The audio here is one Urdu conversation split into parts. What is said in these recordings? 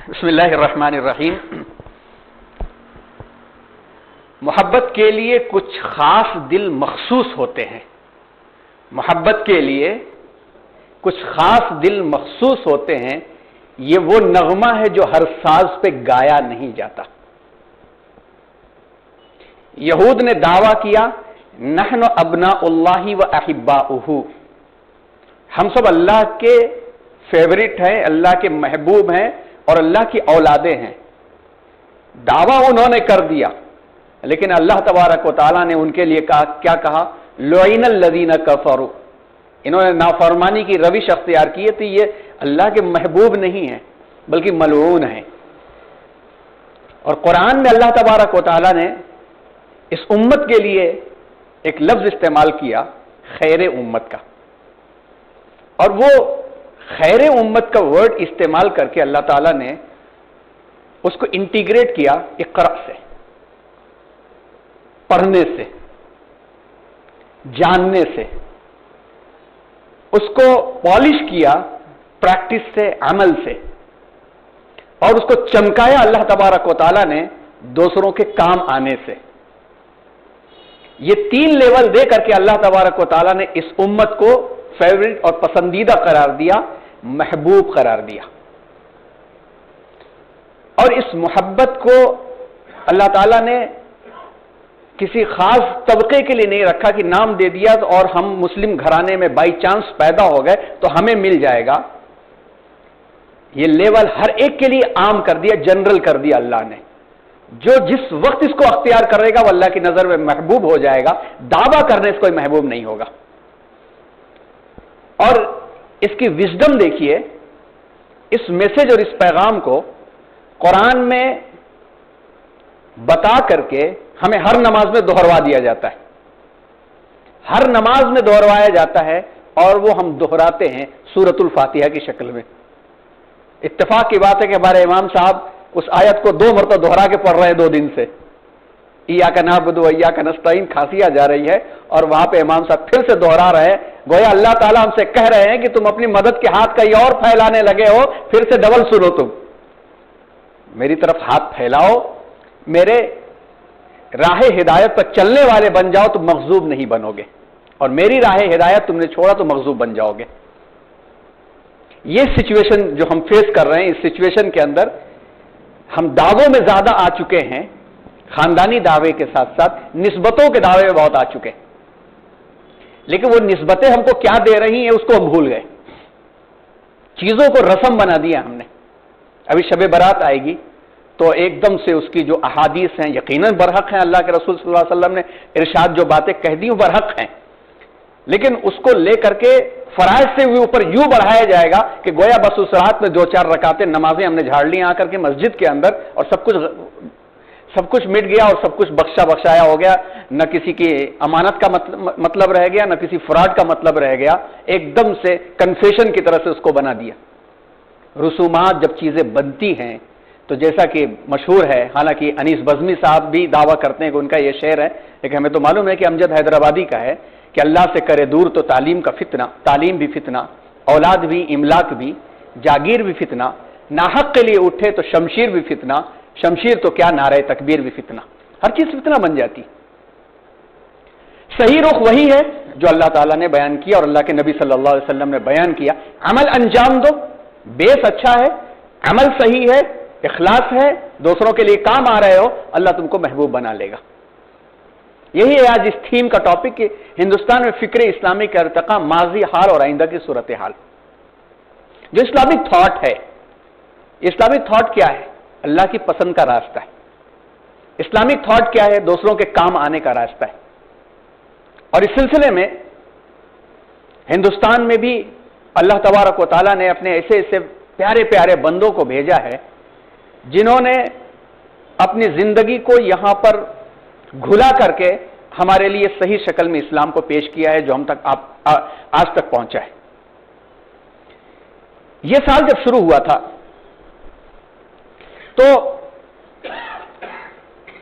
بسم اللہ الرحمن الرحیم۔ محبت کے لیے کچھ خاص دل مخصوص ہوتے ہیں، محبت کے لیے کچھ خاص دل مخصوص ہوتے ہیں، یہ وہ نغمہ ہے جو ہر ساز پہ گایا نہیں جاتا۔ یہود نے دعویٰ کیا نحن ابناء اللہ و احباؤہ، ہم سب اللہ کے فیورٹ ہیں، اللہ کے محبوب ہیں اور اللہ کی اولادیں ہیں۔ دعویٰ انہوں نے کر دیا، لیکن اللہ تبارک و تعالیٰ نے ان کے لیے کیا کہا؟ لعن الذین کفروا، انہوں نے نافرمانی کی روش اختیار کی تھی، یہ اللہ کے محبوب نہیں ہیں بلکہ ملعون ہیں۔ اور قرآن میں اللہ تبارک و تعالیٰ نے اس امت کے لیے ایک لفظ استعمال کیا، خیر امت کا، اور وہ خیر امت کا ورڈ استعمال کر کے اللہ تعالیٰ نے اس کو انٹیگریٹ کیا اقرا سے، پڑھنے سے، جاننے سے، اس کو پالش کیا پریکٹس سے، عمل سے، اور اس کو چمکایا اللہ تبارک و تعالیٰ نے دوسروں کے کام آنے سے۔ یہ تین لیول دے کر کے اللہ تبارک و تعالیٰ نے اس امت کو فیورٹ اور پسندیدہ قرار دیا، محبوب قرار دیا۔ اور اس محبت کو اللہ تعالیٰ نے کسی خاص طبقے کے لیے نہیں رکھا کہ نام دے دیا اور ہم مسلم گھرانے میں بائی چانس پیدا ہو گئے تو ہمیں مل جائے گا۔ یہ لیول ہر ایک کے لیے عام کر دیا، جنرل کر دیا اللہ نے۔ جو جس وقت اس کو اختیار کرے گا وہ اللہ کی نظر میں محبوب ہو جائے گا، دعویٰ کرنے سے کوئی محبوب نہیں ہوگا۔ اور اس کی وزڈم دیکھیے، اس میسج اور اس پیغام کو قرآن میں بتا کر کے ہمیں ہر نماز میں دہروا دیا جاتا ہے، ہر نماز میں دہروایا جاتا ہے، اور وہ ہم دہراتے ہیں سورۃ الفاتحہ کی شکل میں۔ اتفاق کی بات ہے کہ ہمارے امام صاحب اس آیت کو 2 مرتبہ دہرا کے پڑھ رہے ہیں 2 دن سے، ایاک نعبد و ایاک نستعین کھانسی آ جا رہی ہے، اور وہاں پہ امام صاحب پھر سے دہرا رہے ہیں، گویا اللہ تعالیٰ ہم سے کہہ رہے ہیں کہ تم اپنی مدد کے ہاتھ کہیں اور پھیلانے لگے ہو، پھر سے ڈبل سنو، تم میری طرف ہاتھ پھیلاؤ، میرے راہ ہدایت پر چلنے والے بن جاؤ تو مغضوب نہیں بنو گے، اور میری راہ ہدایت تم نے چھوڑا تو مغضوب بن جاؤ گے۔ یہ سچویشن جو ہم فیس کر رہے ہیں، اس سچویشن کے اندر ہم دعووں میں زیادہ آ چکے ہیں، خاندانی دعوے کے ساتھ ساتھ نسبتوں کے دعوے میں بہت آ چکے ہیں، لیکن وہ نسبتیں ہم کو کیا دے رہی ہیں اس کو ہم بھول گئے، چیزوں کو رسم بنا دیا ہم نے۔ ابھی شب برات آئے گی تو ایک دم سے اس کی جو احادیث ہیں یقیناً برحق ہیں، اللہ کے رسول صلی اللہ علیہ وسلم نے ارشاد جو باتیں کہہ دی وہ برحق ہیں، لیکن اس کو لے کر کے فرائض سے بھی اوپر یوں بڑھایا جائے گا کہ گویا بس اس رات میں 2-4 رکعتیں نمازیں ہم نے جھاڑ لی آ کر کے مسجد کے اندر، اور سب کچھ مٹ گیا اور سب کچھ بخشایا ہو گیا، نہ کسی کی امانت کا مطلب رہ گیا، نہ کسی فراڈ کا مطلب رہ گیا، ایک دم سے کنفیشن کی طرح سے اس کو بنا دیا۔ رسومات جب چیزیں بنتی ہیں تو جیسا کہ مشہور ہے، حالانکہ انیس بزمی صاحب بھی دعویٰ کرتے ہیں کہ ان کا یہ شعر ہے، لیکن ہمیں تو معلوم ہے کہ امجد حیدرآبادی کا ہے کہ اللہ سے کرے دور تو تعلیم کا فتنہ، تعلیم بھی فتنہ، اولاد بھی، املاک بھی، جاگیر بھی فتنہ، ناحق کے لیے اٹھے تو شمشیر بھی فتنہ، شمشیر تو کیا نعرہ تکبیر بھی فتنہ، ہر چیز فتنہ بن جاتی۔ صحیح رخ وہی ہے جو اللہ تعالیٰ نے بیان کیا اور اللہ کے نبی صلی اللہ علیہ وسلم نے بیان کیا۔ عمل انجام دو، بیس اچھا ہے، عمل صحیح ہے، اخلاص ہے، دوسروں کے لیے کام آ رہے ہو، اللہ تم کو محبوب بنا لے گا۔ یہی ہے آج اس تھیم کا ٹاپک کہ ہندوستان میں فکر اسلامی کا ارتقاء، ماضی، حال اور آئندہ کی صورتحال۔ جو اسلامک تھاٹ ہے، اسلامک تھاٹ کیا ہے؟ اللہ کی پسند کا راستہ ہے۔ اسلامک تھاٹ کیا ہے؟ دوسروں کے کام آنے کا راستہ ہے۔ اور اس سلسلے میں ہندوستان میں بھی اللہ تبارک و تعالیٰ نے اپنے ایسے پیارے پیارے بندوں کو بھیجا ہے جنہوں نے اپنی زندگی کو یہاں پر گھلا کر کے ہمارے لیے صحیح شکل میں اسلام کو پیش کیا ہے، جو ہم تک آج تک پہنچا ہے۔ یہ سال جب شروع ہوا تھا تو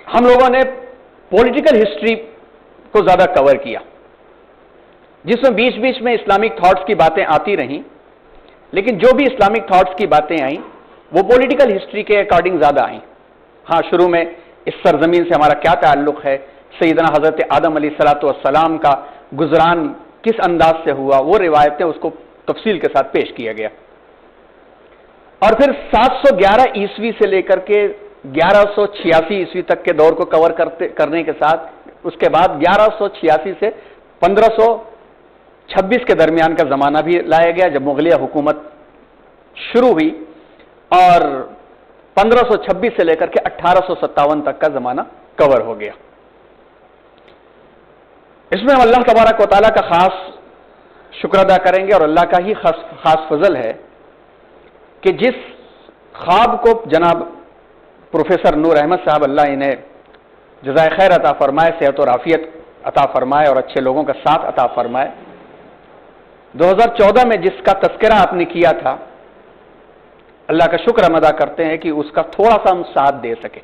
ہم لوگوں نے پولیٹیکل ہسٹری کو زیادہ کور کیا، جس میں بیچ بیچ میں اسلامک تھاٹس کی باتیں آتی رہیں، لیکن جو بھی اسلامک تھاٹس کی باتیں آئیں وہ پولیٹیکل ہسٹری کے اکارڈنگ زیادہ آئیں. ہاں شروع میں اس سرزمین سے ہمارا کیا تعلق ہے, سیدنا حضرت آدم علیہ الصلوۃ والسلام کا گزران کس انداز سے ہوا, وہ روایتیں اس کو تفصیل کے ساتھ پیش کیا گیا. اور پھر 711 عیسوی سے لے کر کے 1186 عیسوی تک کے دور کو کور کرنے کے ساتھ اس کے بعد 1186 سے 1526 کے درمیان کا زمانہ بھی لایا گیا جب مغلیہ حکومت شروع ہوئی, اور 1526 سے لے کر کے 1857 تک کا زمانہ کور ہو گیا. اس میں ہم اللہ تبارک و تعالیٰ کا خاص شکر ادا کریں گے, اور اللہ کا ہی خاص فضل ہے کہ جس خواب کو جناب پروفیسر نور احمد صاحب اللہ انہیں جزائے خیر عطا فرمائے, صحت اور عافیت عطا فرمائے اور اچھے لوگوں کا ساتھ عطا فرمائے, 2014 میں جس کا تذکرہ آپ نے کیا تھا, اللہ کا شکر ہم ادا کرتے ہیں کہ اس کا تھوڑا سا ہم ساتھ دے سکے.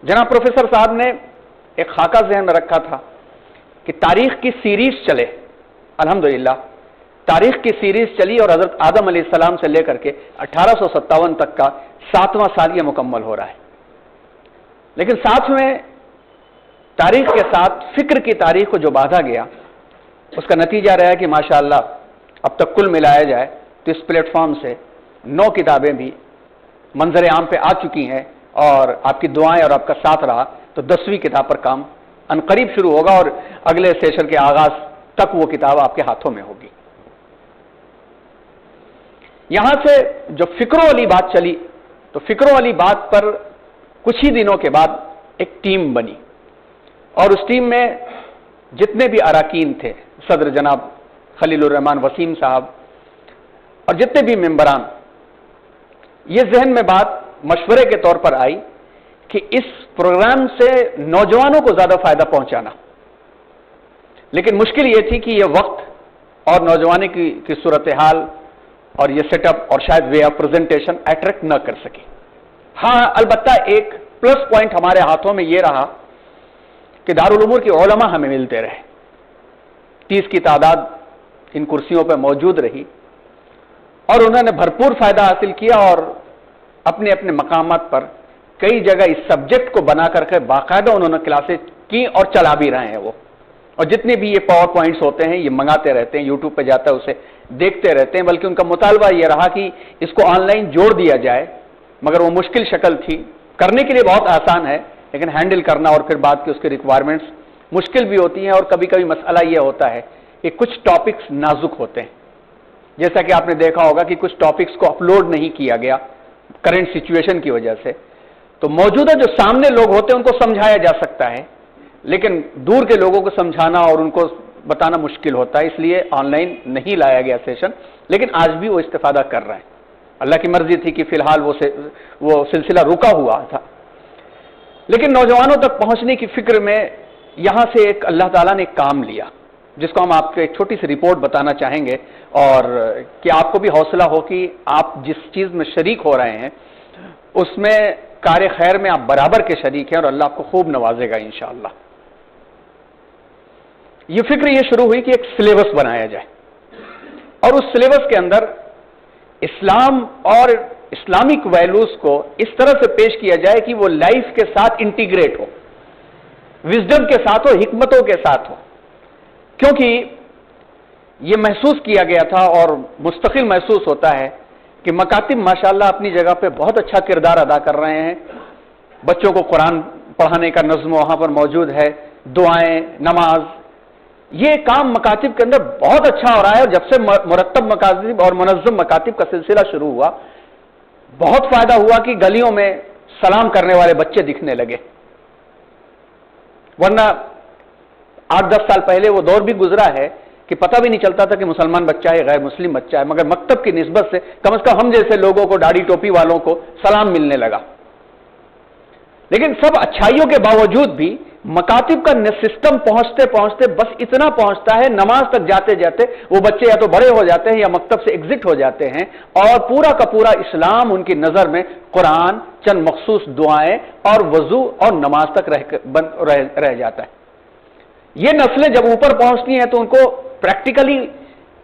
جناب پروفیسر صاحب نے ایک خاکہ ذہن میں رکھا تھا کہ تاریخ کی سیریز چلے. الحمدللہ تاریخ کی سیریز چلی اور حضرت آدم علیہ السلام سے لے کر کے 1857 تک کا 7واں سال یہ مکمل ہو رہا ہے. لیکن ساتھ میں تاریخ کے ساتھ فکر کی تاریخ کو جو باندھا گیا, اس کا نتیجہ رہا کہ ماشاءاللہ اب تک کل ملایا جائے تو اس پلیٹ فارم سے 9 کتابیں بھی منظر عام پہ آ چکی ہیں, اور آپ کی دعائیں اور آپ کا ساتھ رہا تو 10ویں کتاب پر کام عنقریب شروع ہوگا, اور اگلے سیشن کے آغاز تک وہ کتاب آپ کے ہاتھوں میں ہوگی. یہاں سے جو فکروں والی بات چلی, تو فکروں والی بات پر کچھ ہی دنوں کے بعد ایک ٹیم بنی, اور اس ٹیم میں جتنے بھی اراکین تھے, صدر جناب خلیل الرحمان وسیم صاحب اور جتنے بھی ممبران, یہ ذہن میں بات مشورے کے طور پر آئی کہ اس پروگرام سے نوجوانوں کو زیادہ فائدہ پہنچانا. لیکن مشکل یہ تھی کہ یہ وقت اور نوجوانی کی صورتحال اور یہ سیٹ اپ اور شاید وے آف پریزنٹیشن اٹریکٹ نہ کر سکے. ہاں البتہ ایک پلس پوائنٹ ہمارے ہاتھوں میں یہ رہا کہ دارالعلوم کے علماء ہمیں ملتے رہے, 30 کی تعداد ان کرسیوں پہ موجود رہی, اور انہوں نے بھرپور فائدہ حاصل کیا, اور اپنے اپنے مقامات پر کئی جگہ اس سبجیکٹ کو بنا کر کے باقاعدہ انہوں نے کلاسیں کی اور چلا بھی رہے ہیں وہ. اور جتنے بھی یہ پاور پوائنٹس ہوتے ہیں یہ منگاتے رہتے ہیں, یوٹیوب پہ جاتا ہے اسے دیکھتے رہتے ہیں. بلکہ ان کا مطالبہ یہ رہا کہ اس کو آن لائن جوڑ دیا جائے, مگر وہ مشکل شکل تھی. کرنے کے لیے بہت آسان ہے, لیکن ہینڈل کرنا اور پھر بعد کی اس کے ریکوائرمنٹس مشکل بھی ہوتی ہیں. اور کبھی کبھی مسئلہ یہ ہوتا ہے کہ کچھ ٹاپکس نازک ہوتے ہیں, جیسا کہ آپ نے دیکھا ہوگا کہ کچھ ٹاپکس کو اپلوڈ نہیں کیا گیا کرنٹ سچویشن کی وجہ سے. تو موجودہ جو سامنے لوگ ہوتے ہیں ان کو سمجھایا جا سکتا ہے, لیکن دور کے لوگوں کو سمجھانا اور ان کو بتانا مشکل ہوتا ہے, اس لیے آن لائن نہیں لایا گیا سیشن. لیکن آج بھی وہ استفادہ کر رہے ہیں. اللہ کی مرضی تھی کہ فی الحال وہ سلسلہ رکا ہوا تھا. لیکن نوجوانوں تک پہنچنے کی فکر میں یہاں سے ایک اللہ تعالیٰ نے ایک کام لیا, جس کو ہم آپ کو ایک چھوٹی سی رپورٹ بتانا چاہیں گے, اور کہ آپ کو بھی حوصلہ ہو کہ آپ جس چیز میں شریک ہو رہے ہیں اس میں کار خیر میں آپ برابر کے شریک ہیں, اور اللہ آپ کو خوب نوازے گا انشاءاللہ. یہ فکر یہ شروع ہوئی کہ ایک سلیبس بنایا جائے, اور اس سلیبس کے اندر اسلام اور اسلامک ویلیوز کو اس طرح سے پیش کیا جائے کہ وہ لائف کے ساتھ انٹیگریٹ ہو, وزڈم کے ساتھ ہو, حکمتوں کے ساتھ ہو. کیونکہ یہ محسوس کیا گیا تھا اور مستقل محسوس ہوتا ہے کہ مکاتب ماشاءاللہ اپنی جگہ پہ بہت اچھا کردار ادا کر رہے ہیں. بچوں کو قرآن پڑھانے کا نظم وہاں پر موجود ہے, دعائیں, نماز, یہ کام مکاتب کے اندر بہت اچھا ہو رہا ہے. اور جب سے مرتب مکاتب اور منظم مکاتب کا سلسلہ شروع ہوا, بہت فائدہ ہوا کہ گلیوں میں سلام کرنے والے بچے دکھنے لگے. ورنہ 8-10 سال پہلے وہ دور بھی گزرا ہے کہ پتہ بھی نہیں چلتا تھا کہ مسلمان بچہ ہے غیر مسلم بچہ ہے, مگر مکتب کی نسبت سے کم از کم ہم جیسے لوگوں کو, داڑھی ٹوپی والوں کو سلام ملنے لگا. لیکن سب اچھائیوں کے باوجود بھی مکاتب کا سسٹم پہنچتے پہنچتے بس اتنا پہنچتا ہے, نماز تک جاتے جاتے وہ بچے یا تو بڑے ہو جاتے ہیں یا مکتب سے ایگزٹ ہو جاتے ہیں, اور پورا کا پورا اسلام ان کی نظر میں قرآن, چند مخصوص دعائیں اور وضو اور نماز تک رہ جاتا ہے. یہ نسلیں جب اوپر پہنچتی ہیں تو ان کو پریکٹیکلی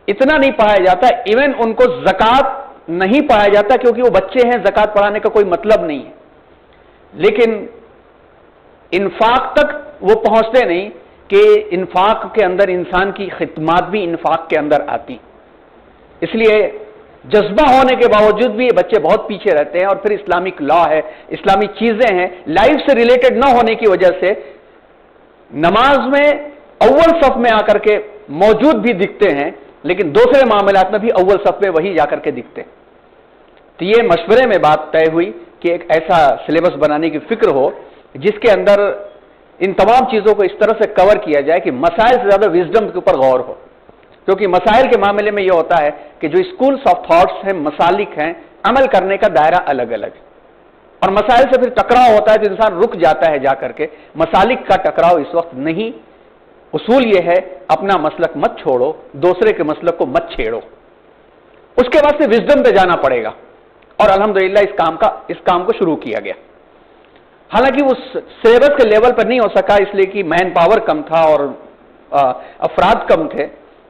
اتنا نہیں پڑھایا جاتا, ایون ان کو زکوٰۃ نہیں پڑھایا جاتا کیونکہ وہ بچے ہیں، زکوٰۃ پڑھانے کا کوئی مطلب نہیں ہے، لیکن انفاق تک وہ پہنچتے نہیں کہ انفاق کے اندر انسان کی خدمات بھی انفاق کے اندر آتی. اس لیے جذبہ ہونے کے باوجود بھی یہ بچے بہت پیچھے رہتے ہیں. اور پھر اسلامک لا ہے، اسلامی چیزیں ہیں، لائف سے ریلیٹڈ نہ ہونے کی وجہ سے نماز میں اول صف میں آ کر کے موجود بھی دکھتے ہیں، لیکن دوسرے معاملات میں بھی اول صف میں وہی جا کر کے دکھتے ہیں. تو یہ مشورے میں بات طے ہوئی کہ ایک ایسا سلیبس بنانے کی فکر ہو جس کے اندر ان تمام چیزوں کو اس طرح سے کور کیا جائے کہ مسائل سے زیادہ وزڈم کے اوپر غور ہو. کیونکہ مسائل کے معاملے میں یہ ہوتا ہے کہ جو اسکولس آف تھاٹس ہیں، مسالک ہیں، عمل کرنے کا دائرہ الگ الگ ہے، اور مسائل سے پھر ٹکراؤ ہوتا ہے تو انسان رک جاتا ہے جا کر کے. مسالک کا ٹکراؤ اس وقت نہیں. اصول یہ ہے اپنا مسلک مت چھوڑو، دوسرے کے مسلک کو مت چھیڑو. اس کے بعد سے وزڈم پہ جانا پڑے گا، اور الحمدللہ اس کام کو شروع کیا گیا. حالانکہ اس سلیبس کے لیول پر نہیں ہو سکا اس لیے کہ مین پاور کم تھا اور افراد کم تھے،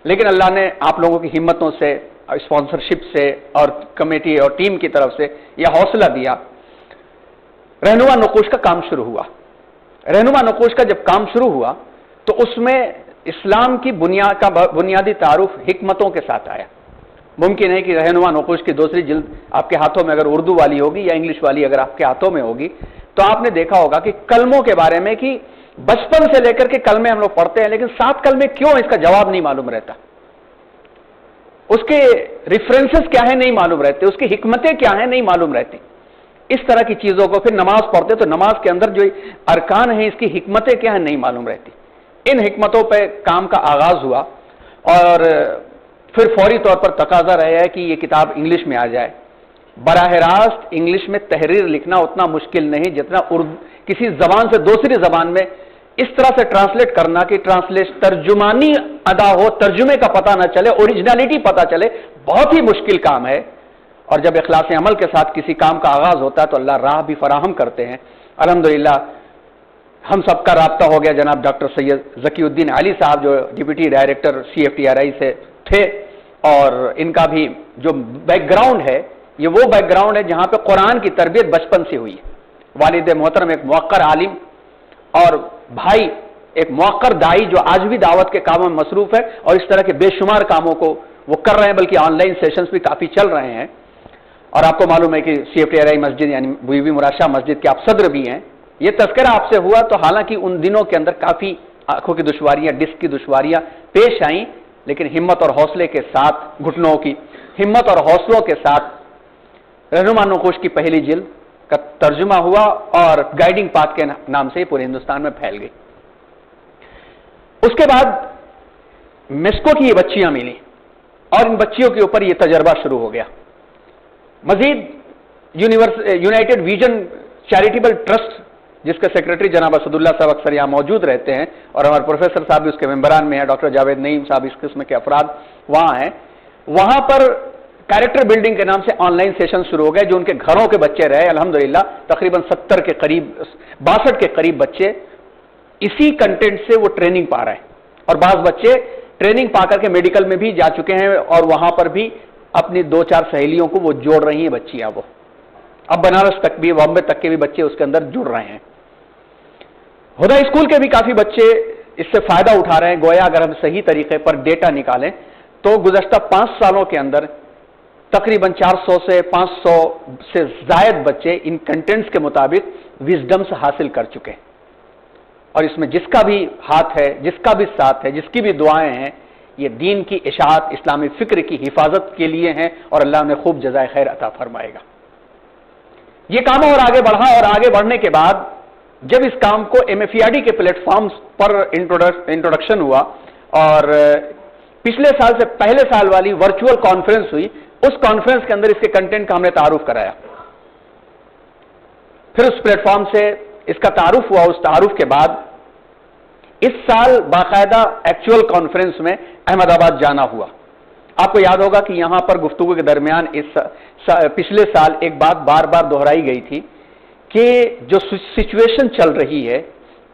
لیکن اللہ نے آپ لوگوں کی ہمتوں سے، اسپانسرشپ سے اور کمیٹی اور ٹیم کی طرف سے یہ حوصلہ دیا. رہنما نقوش کا کام شروع ہوا. رہنما نقوش کا جب کام شروع ہوا تو اس میں اسلام کی بنیادی تعارف حکمتوں کے ساتھ آیا. ممکن ہے کہ رہنما نقوش کی دوسری جلد آپ کے ہاتھوں میں اگر اردو والی ہوگی یا انگلش والی اگر آپ کے ہاتھوں میں ہوگی تو آپ نے دیکھا ہوگا کہ کلموں کے بارے میں کہ بچپن سے لے کر کے کلمے ہم لوگ پڑھتے ہیں، لیکن 7 کلمے کیوں اس کا جواب نہیں معلوم رہتا، اس کے ریفرنسز کیا ہیں نہیں معلوم رہتے، اس کی حکمتیں کیا ہیں نہیں معلوم رہتی. اس طرح کی چیزوں کو پھر نماز پڑھتے تو نماز کے اندر جو ارکان ہیں اس کی حکمتیں کیا ہیں نہیں معلوم رہتی. ان حکمتوں پہ کام کا آغاز ہوا، اور پھر فوری طور پر تقاضا رہا ہے کہ یہ کتاب انگلش میں آ جائے. براہ راست انگلش میں تحریر لکھنا اتنا مشکل نہیں جتنا کسی زبان سے دوسری زبان میں اس طرح سے ٹرانسلیٹ کرنا کہ ترجمانی ادا ہو، ترجمے کا پتہ نہ چلے، اوریجنلٹی پتہ چلے، بہت ہی مشکل کام ہے. اور جب اخلاص عمل کے ساتھ کسی کام کا آغاز ہوتا ہے تو اللہ راہ بھی فراہم کرتے ہیں. الحمدللہ ہم سب کا رابطہ ہو گیا جناب ڈاکٹر سید ذکی الدین علی صاحب جو ڈپٹی ڈائریکٹر CFTRI سے تھے، اور ان کا بھی جو بیک گراؤنڈ ہے یہ وہ بیک گراؤنڈ ہے جہاں پہ قرآن کی تربیت بچپن سے ہوئی ہے. والد محترم ایک موقر عالم اور بھائی ایک موقر دائی جو آج بھی دعوت کے کاموں میں مصروف ہے، اور اس طرح کے بے شمار کاموں کو وہ کر رہے ہیں، بلکہ آن لائن سیشنز بھی کافی چل رہے ہیں. اور آپ کو معلوم ہے کہ CFTRI مسجد یعنی بی بی مراد شاہ مسجد کے آپ صدر بھی ہیں. یہ تذکرہ آپ سے ہوا تو حالانکہ ان دنوں کے اندر کافی آنکھوں کی دشواریاں، ڈسک کی دشواریاں پیش آئیں، لیکن ہمت اور حوصلے کے ساتھ، گھٹنوں کی ہمت اور حوصلوں کے ساتھ رہنما نقوش کی پہلی جلد کا ترجمہ ہوا اور گائیڈنگ پاتھ کے نام سے پورے ہندوستان میں پھیل گئی. اس کے بعد میسکو کی یہ بچیاں ملی اور ان بچیوں کے اوپر یہ تجربہ شروع ہو گیا. مزید یونائٹڈ ویژن چیریٹیبل ٹرسٹ جس کے سیکرٹری جناب اسد اللہ صاحب اکثر یہاں موجود رہتے ہیں، اور ہمارے پروفیسر صاحب بھی اس کے ممبران میں ہیں، ڈاکٹر جاوید نعیم صاحب اس قسم کے افراد وہاں ہیں. وہاں پر کیریکٹر بلڈنگ کے نام سے آن لائن سیشن شروع ہو گئے جو ان کے گھروں کے بچے رہے. الحمدللہ تقریباً 62 کے قریب بچے اسی کنٹینٹ سے وہ ٹریننگ پا رہے ہیں، اور بعض بچے ٹریننگ پا کر کے میڈیکل میں بھی جا چکے ہیں، اور وہاں پر بھی اپنی 2-4 سہیلیوں کو وہ جوڑ رہی ہیں بچیاں. وہ اب بنارس تک بھی، بامبے تک کے بھی بچے اس کے اندر جڑ رہے ہیں. ہدا اسکول کے بھی کافی بچے اس سے فائدہ اٹھا رہے ہیں. گویا اگر ہم صحیح طریقے پر ڈیٹا نکالیں تو گزشتہ 5 سالوں کے اندر تقریباً 400 سے 500 سے زائد بچے ان کنٹینٹس کے مطابق وزڈمز حاصل کر چکے ہیں. اور اس میں جس کا بھی ہاتھ ہے، جس کا بھی ساتھ ہے، جس کی بھی دعائیں ہیں، یہ دین کی اشاعت، اسلامی فکر کی حفاظت کے لیے ہیں، اور اللہ نے خوب جزائے خیر عطا فرمائے گا. یہ کام اور آگے بڑھا، اور آگے بڑھنے کے بعد جب اس کام کو MFERD کے پلیٹ فارمز پر انٹروڈکشن ہوا، اور پچھلے سال سے پہلے سال والی ورچوئل کانفرنس ہوئی، اس کانفرنس کے اندر اس کے کنٹینٹ کا ہم نے تعارف کرایا. پھر اس پلیٹ فارم سے اس کا تعارف ہوا. اس تعارف کے بعد اس سال باقاعدہ ایکچوئل کانفرنس میں احمد آباد جانا ہوا. آپ کو یاد ہوگا کہ یہاں پر گفتگو کے درمیان پچھلے سال ایک بات بار بار دہرائی گئی تھی کہ جو سچویشن چل رہی ہے،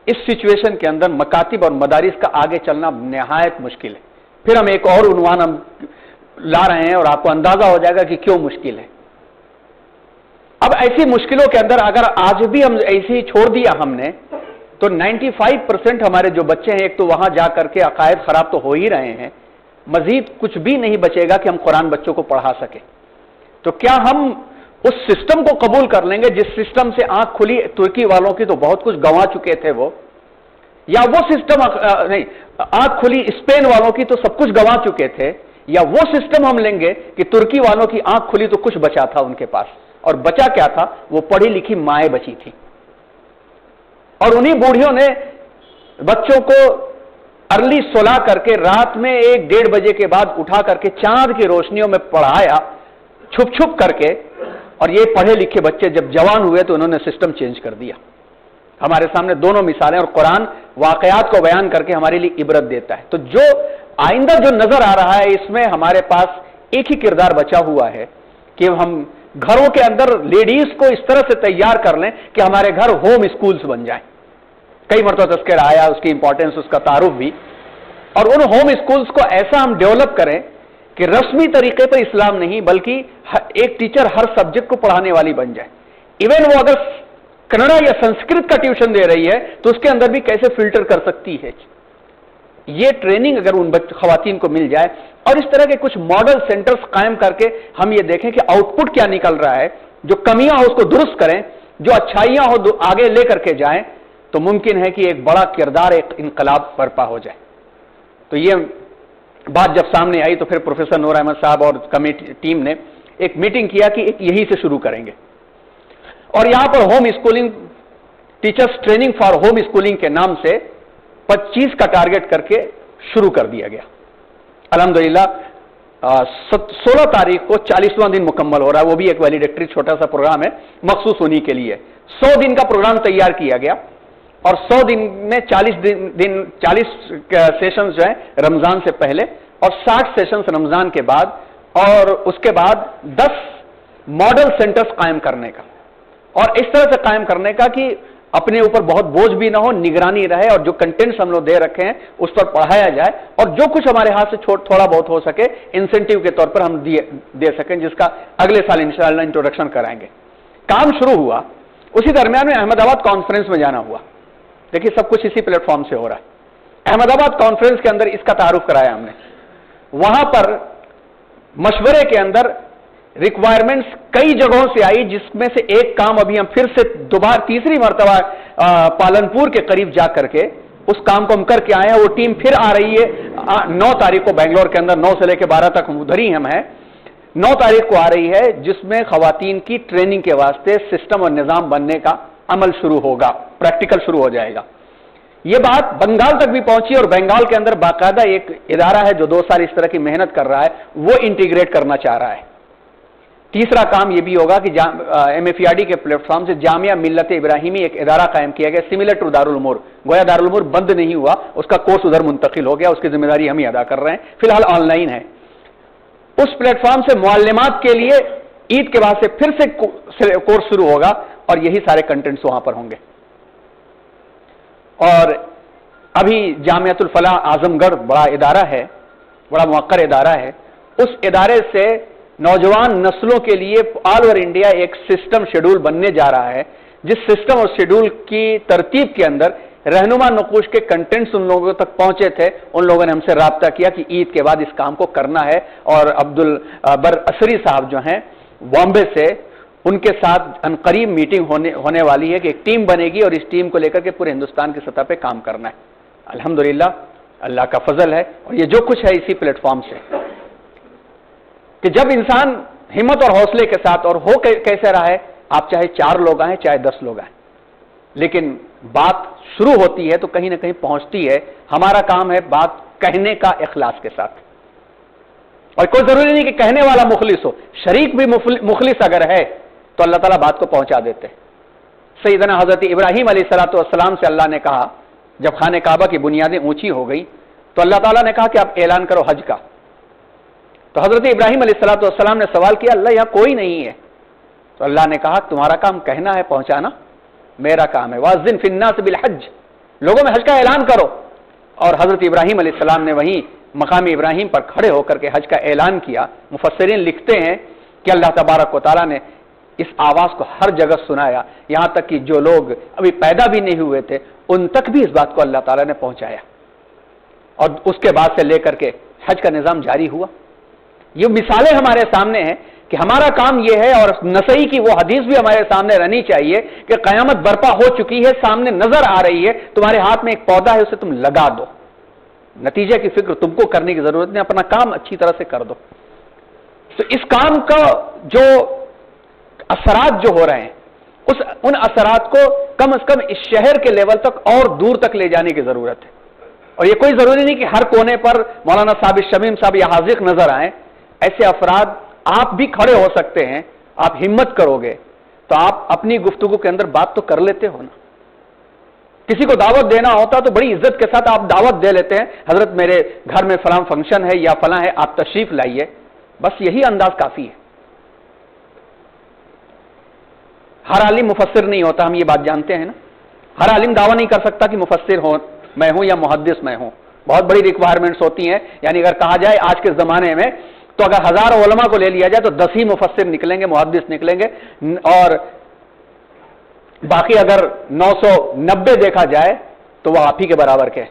اس سچویشن کے اندر مکاتب اور مدارس کا آگے چلنا نہایت مشکل ہے. پھر ہم ایک اور عنوان ہم لا رہے ہیں اور آپ کو اندازہ ہو جائے گا کہ کیوں مشکل ہے۔ اب ایسی مشکلوں کے اندر اگر آج بھی ہم ایسے ہی چھوڑ دیا ہم نے تو 95% ہمارے جو بچے ہیں ایک تو وہاں جا کر کے عقائد خراب تو ہو ہی رہے ہیں، مزید کچھ بھی نہیں بچے گا کہ ہم قرآن بچوں کو پڑھا سکیں۔ تو کیا ہم اس سسٹم کو قبول کر لیں گے جس سسٹم سے آنکھ کھلی ترکی والوں کی تو بہت کچھ گنوا چکے تھے وہ، یا وہ سسٹم نہیں آنکھ کھلی اسپین والوں کی تو سب کچھ گنوا چکے تھے، یا وہ سسٹم ہم لیں گے کہ ترکی والوں کی آنکھ کھلی تو کچھ بچا تھا ان کے پاس، اور بچا کیا تھا؟ وہ پڑھی لکھی مائیں بچی تھی، اور انہی بوڑھیوں نے بچوں کو ارلی سلا کر کے رات میں 1-1:30 بجے کے بعد اٹھا کر کے چاند کی روشنیوں میں پڑھایا چھپ چھپ کر کے، اور یہ پڑھے لکھے بچے جب جوان ہوئے تو انہوں نے سسٹم چینج کر دیا۔ ہمارے سامنے دونوں مثالیں، اور قرآن واقعات کو بیان کر کے ہمارے لیے عبرت دیتا ہے۔ تو جو آئندہ جو نظر آ رہا ہے اس میں ہمارے پاس ایک ہی کردار بچا ہوا ہے کہ ہم گھروں کے اندر لیڈیز کو اس طرح سے تیار کر لیں کہ ہمارے گھر ہوم اسکولز بن جائیں۔ کئی مرتبہ تذکرہ آیا اس کی امپورٹنس، اس کا تعارف بھی، اور ان ہوم اسکولز کو ایسا ہم ڈیولپ کریں کہ رسمی طریقے پر اسلام نہیں بلکہ ایک ٹیچر ہر سبجیکٹ کو پڑھانے والی بن جائے۔ ایون وہ اگر کنڑا یا سنسکرت کا ٹیوشن دے رہی ہے تو اس کے اندر بھی کیسے فلٹر کر سکتی ہے، یہ ٹریننگ اگر ان خواتین کو مل جائے، اور اس طرح کے کچھ ماڈل سینٹرز قائم کر کے ہم یہ دیکھیں کہ آؤٹ پٹ کیا نکل رہا ہے، جو کمیاں ہو اس کو درست کریں، جو اچھائیاں ہو آگے لے کر کے جائیں، تو ممکن ہے کہ ایک بڑا کردار، ایک انقلاب برپا ہو جائے۔ تو یہ بات جب سامنے آئی تو پھر پروفیسر نور احمد صاحب اور کمیٹی ٹیم نے ایک میٹنگ کیا کہ یہی سے شروع کریں گے، اور یہاں پر home schooling teachers training for home schooling کے نام سے 25 کا ٹارگٹ کر کے شروع کر دیا گیا۔ الحمدللہ 16 تاریخ کو 40واں دن مکمل ہو رہا ہے، وہ بھی ایک ویلیڈکٹری چھوٹا سا پروگرام ہے مخصوص انہی کے لیے۔ 100 دن کا پروگرام تیار کیا گیا، اور 100 دن میں 40 سیشنز جو ہیں رمضان سے پہلے، اور 60 سیشنز رمضان کے بعد، اور اس کے بعد 10 ماڈل سینٹرز قائم کرنے کا، اور اس طرح سے قائم کرنے کا کہ اپنے اوپر بہت بوجھ بھی نہ ہو، نگرانی رہے، اور جو کنٹینٹس ہم لوگ دے رکھے ہیں اس پر پڑھایا جائے، اور جو کچھ ہمارے ہاتھ سے تھوڑا بہت ہو سکے انسینٹیو کے طور پر ہم دے سکیں، جس کا اگلے سال انشاءاللہ انٹروڈکشن کرائیں گے۔ کام شروع ہوا، اسی درمیان میں احمد آباد کانفرنس میں جانا ہوا۔ دیکھیے سب کچھ اسی پلیٹ فارم سے ہو رہا ہے۔ احمد آباد کانفرنس کے اندر اس کا تعارف کرایا ہم نے، وہاں پر مشورے کے اندر ریکوائرمنٹس کئی جگہوں سے آئی، جس میں سے ایک کام ابھی ہم پھر سے دوبارہ تیسری مرتبہ پالنپور کے قریب جا کر کے اس کام کو ہم کر کے آئے ہیں۔ وہ ٹیم پھر آ رہی ہے 9 تاریخ کو بنگلور کے اندر، 9 سے لے کے 12 تک ادھر ہی ہم ہیں۔ 9 تاریخ کو آ رہی ہے، جس میں خواتین کی ٹریننگ کے واسطے سسٹم اور نظام بننے کا عمل شروع ہوگا، پریکٹیکل شروع ہو جائے گا۔ یہ بات بنگال تک بھی پہنچی، اور بنگال کے اندر باقاعدہ ایک ادارہ ہے جو 2 سال اس طرح کی محنت کر رہا ہے، وہ انٹیگریٹ کرنا چاہ رہا ہے۔ تیسرا کام یہ بھی ہوگا کہ MFERD کے پلیٹ فارم سے جامعہ ملت ابراہیمی ایک ادارہ قائم کیا گیا، سملر ٹو دارالامور، گویا دارالامور بند نہیں ہوا، اس کا کورس ادھر منتقل ہو گیا، اس کی ذمہ داری ہم ہی ادا کر رہے ہیں، فی الحال آن لائن ہے۔ اس پلیٹ فارم سے معلمات کے لیے عید کے بعد سے پھر سے کورس شروع ہوگا، اور یہی سارے کنٹینٹس وہاں پر ہوں گے۔ اور ابھی جامعۃ الفلاح اعظم گڑھ بڑا ادارہ ہے، بڑا موقر ادارہ ہے، اس ادارے سے نوجوان نسلوں کے لیے آل اوور انڈیا ایک سسٹم شیڈول بننے جا رہا ہے، جس سسٹم اور شیڈول کی ترتیب کے اندر رہنما نقوش کے کنٹینٹس ان لوگوں تک پہنچے تھے، ان لوگوں نے ہم سے رابطہ کیا کہ عید کے بعد اس کام کو کرنا ہے، اور عبدالبر اسری صاحب جو ہیں بامبے سے، ان کے ساتھ عنقریب میٹنگ ہونے والی ہے کہ ایک ٹیم بنے گی، اور اس ٹیم کو لے کر کے پورے ہندوستان کی سطح پہ کام کرنا ہے۔ الحمدللہ اللہ کا فضل ہے، اور یہ جو کچھ ہے اسی پلیٹ فارم سے، کہ جب انسان ہمت اور حوصلے کے ساتھ، اور ہو کیسے رہا ہے، آپ چاہے 4 لوگ آئیں چاہے 10 لوگ آئیں، لیکن بات شروع ہوتی ہے تو کہیں نہ کہیں پہنچتی ہے۔ ہمارا کام ہے بات کہنے کا اخلاص کے ساتھ، اور کوئی ضروری نہیں کہ کہنے والا مخلص ہو، شریک بھی مخلص اگر ہے تو اللہ تعالیٰ بات کو پہنچا دیتے ہیں۔ سیدنا حضرت ابراہیم علیہ السلام سے اللہ نے کہا، جب خانہ کعبہ کی بنیادیں اونچی ہو گئی تو اللہ تعالیٰ نے کہا کہ آپ اعلان کرو حج کا، تو حضرت ابراہیم علیہ السلام نے سوال کیا، اللہ یہاں کوئی نہیں ہے، تو اللہ نے کہا تمہارا کام کہنا ہے، پہنچانا میرا کام ہے، وَأَذِّن فِي النَّاسِ بِالْحَجِّ، لوگوں میں حج کا اعلان کرو۔ اور حضرت ابراہیم علیہ السلام نے وہیں مقام ابراہیم پر کھڑے ہو کر کے حج کا اعلان کیا. مفسرین لکھتے ہیں کہ اللہ تبارک و تعالیٰ نے اس آواز کو ہر جگہ سنایا, یہاں تک کہ جو لوگ ابھی پیدا بھی نہیں ہوئے تھے ان تک بھی اس بات کو اللہ تعالیٰ نے پہنچایا, اور اس کے بعد سے لے کر کے حج کا نظام جاری ہوا. یہ مثالیں ہمارے سامنے ہیں کہ ہمارا کام یہ ہے, اور نسائی کی وہ حدیث بھی ہمارے سامنے رہنی چاہیے کہ قیامت برپا ہو چکی ہے, سامنے نظر آ رہی ہے, تمہارے ہاتھ میں ایک پودا ہے, اسے تم لگا دو, نتیجے کی فکر تم کو کرنے کی ضرورت نہیں, اپنا کام اچھی طرح سے کر دو. تو اس کام کا جو اثرات جو ہو رہے ہیں ان اثرات کو کم از کم اس شہر کے لیول تک اور دور تک لے جانے کی ضرورت ہے. اور یہ کوئی ضروری نہیں کہ ہر کونے پر مولانا صاحب شمیم صاحب یا حاذق نظر آئیں. ایسے افراد آپ بھی کھڑے ہو سکتے ہیں, آپ ہمت کرو گے تو آپ اپنی گفتگو کے اندر بات تو کر لیتے ہو نا. کسی کو دعوت دینا ہوتا تو بڑی عزت کے ساتھ آپ دعوت دے لیتے ہیں, حضرت میرے گھر میں فلاں فنکشن ہے یا فلاں ہے, آپ تشریف لائیے, بس یہی انداز کافی ہے. ہر عالم مفسر نہیں ہوتا, ہم یہ بات جانتے ہیں نا. ہر عالم دعویٰ نہیں کر سکتا کہ مفسر میں ہوں یا محدث میں ہوں, بہت بڑی ریکوائرمنٹس ہوتی ہیں. یعنی اگر کہا جائے آج کے زمانے میں تو اگر 1000 علماء کو لے لیا جائے تو 10 ہی مفسر نکلیں گے, محدث نکلیں گے, اور باقی اگر 990 دیکھا جائے تو وہ آپ ہی کے برابر کے.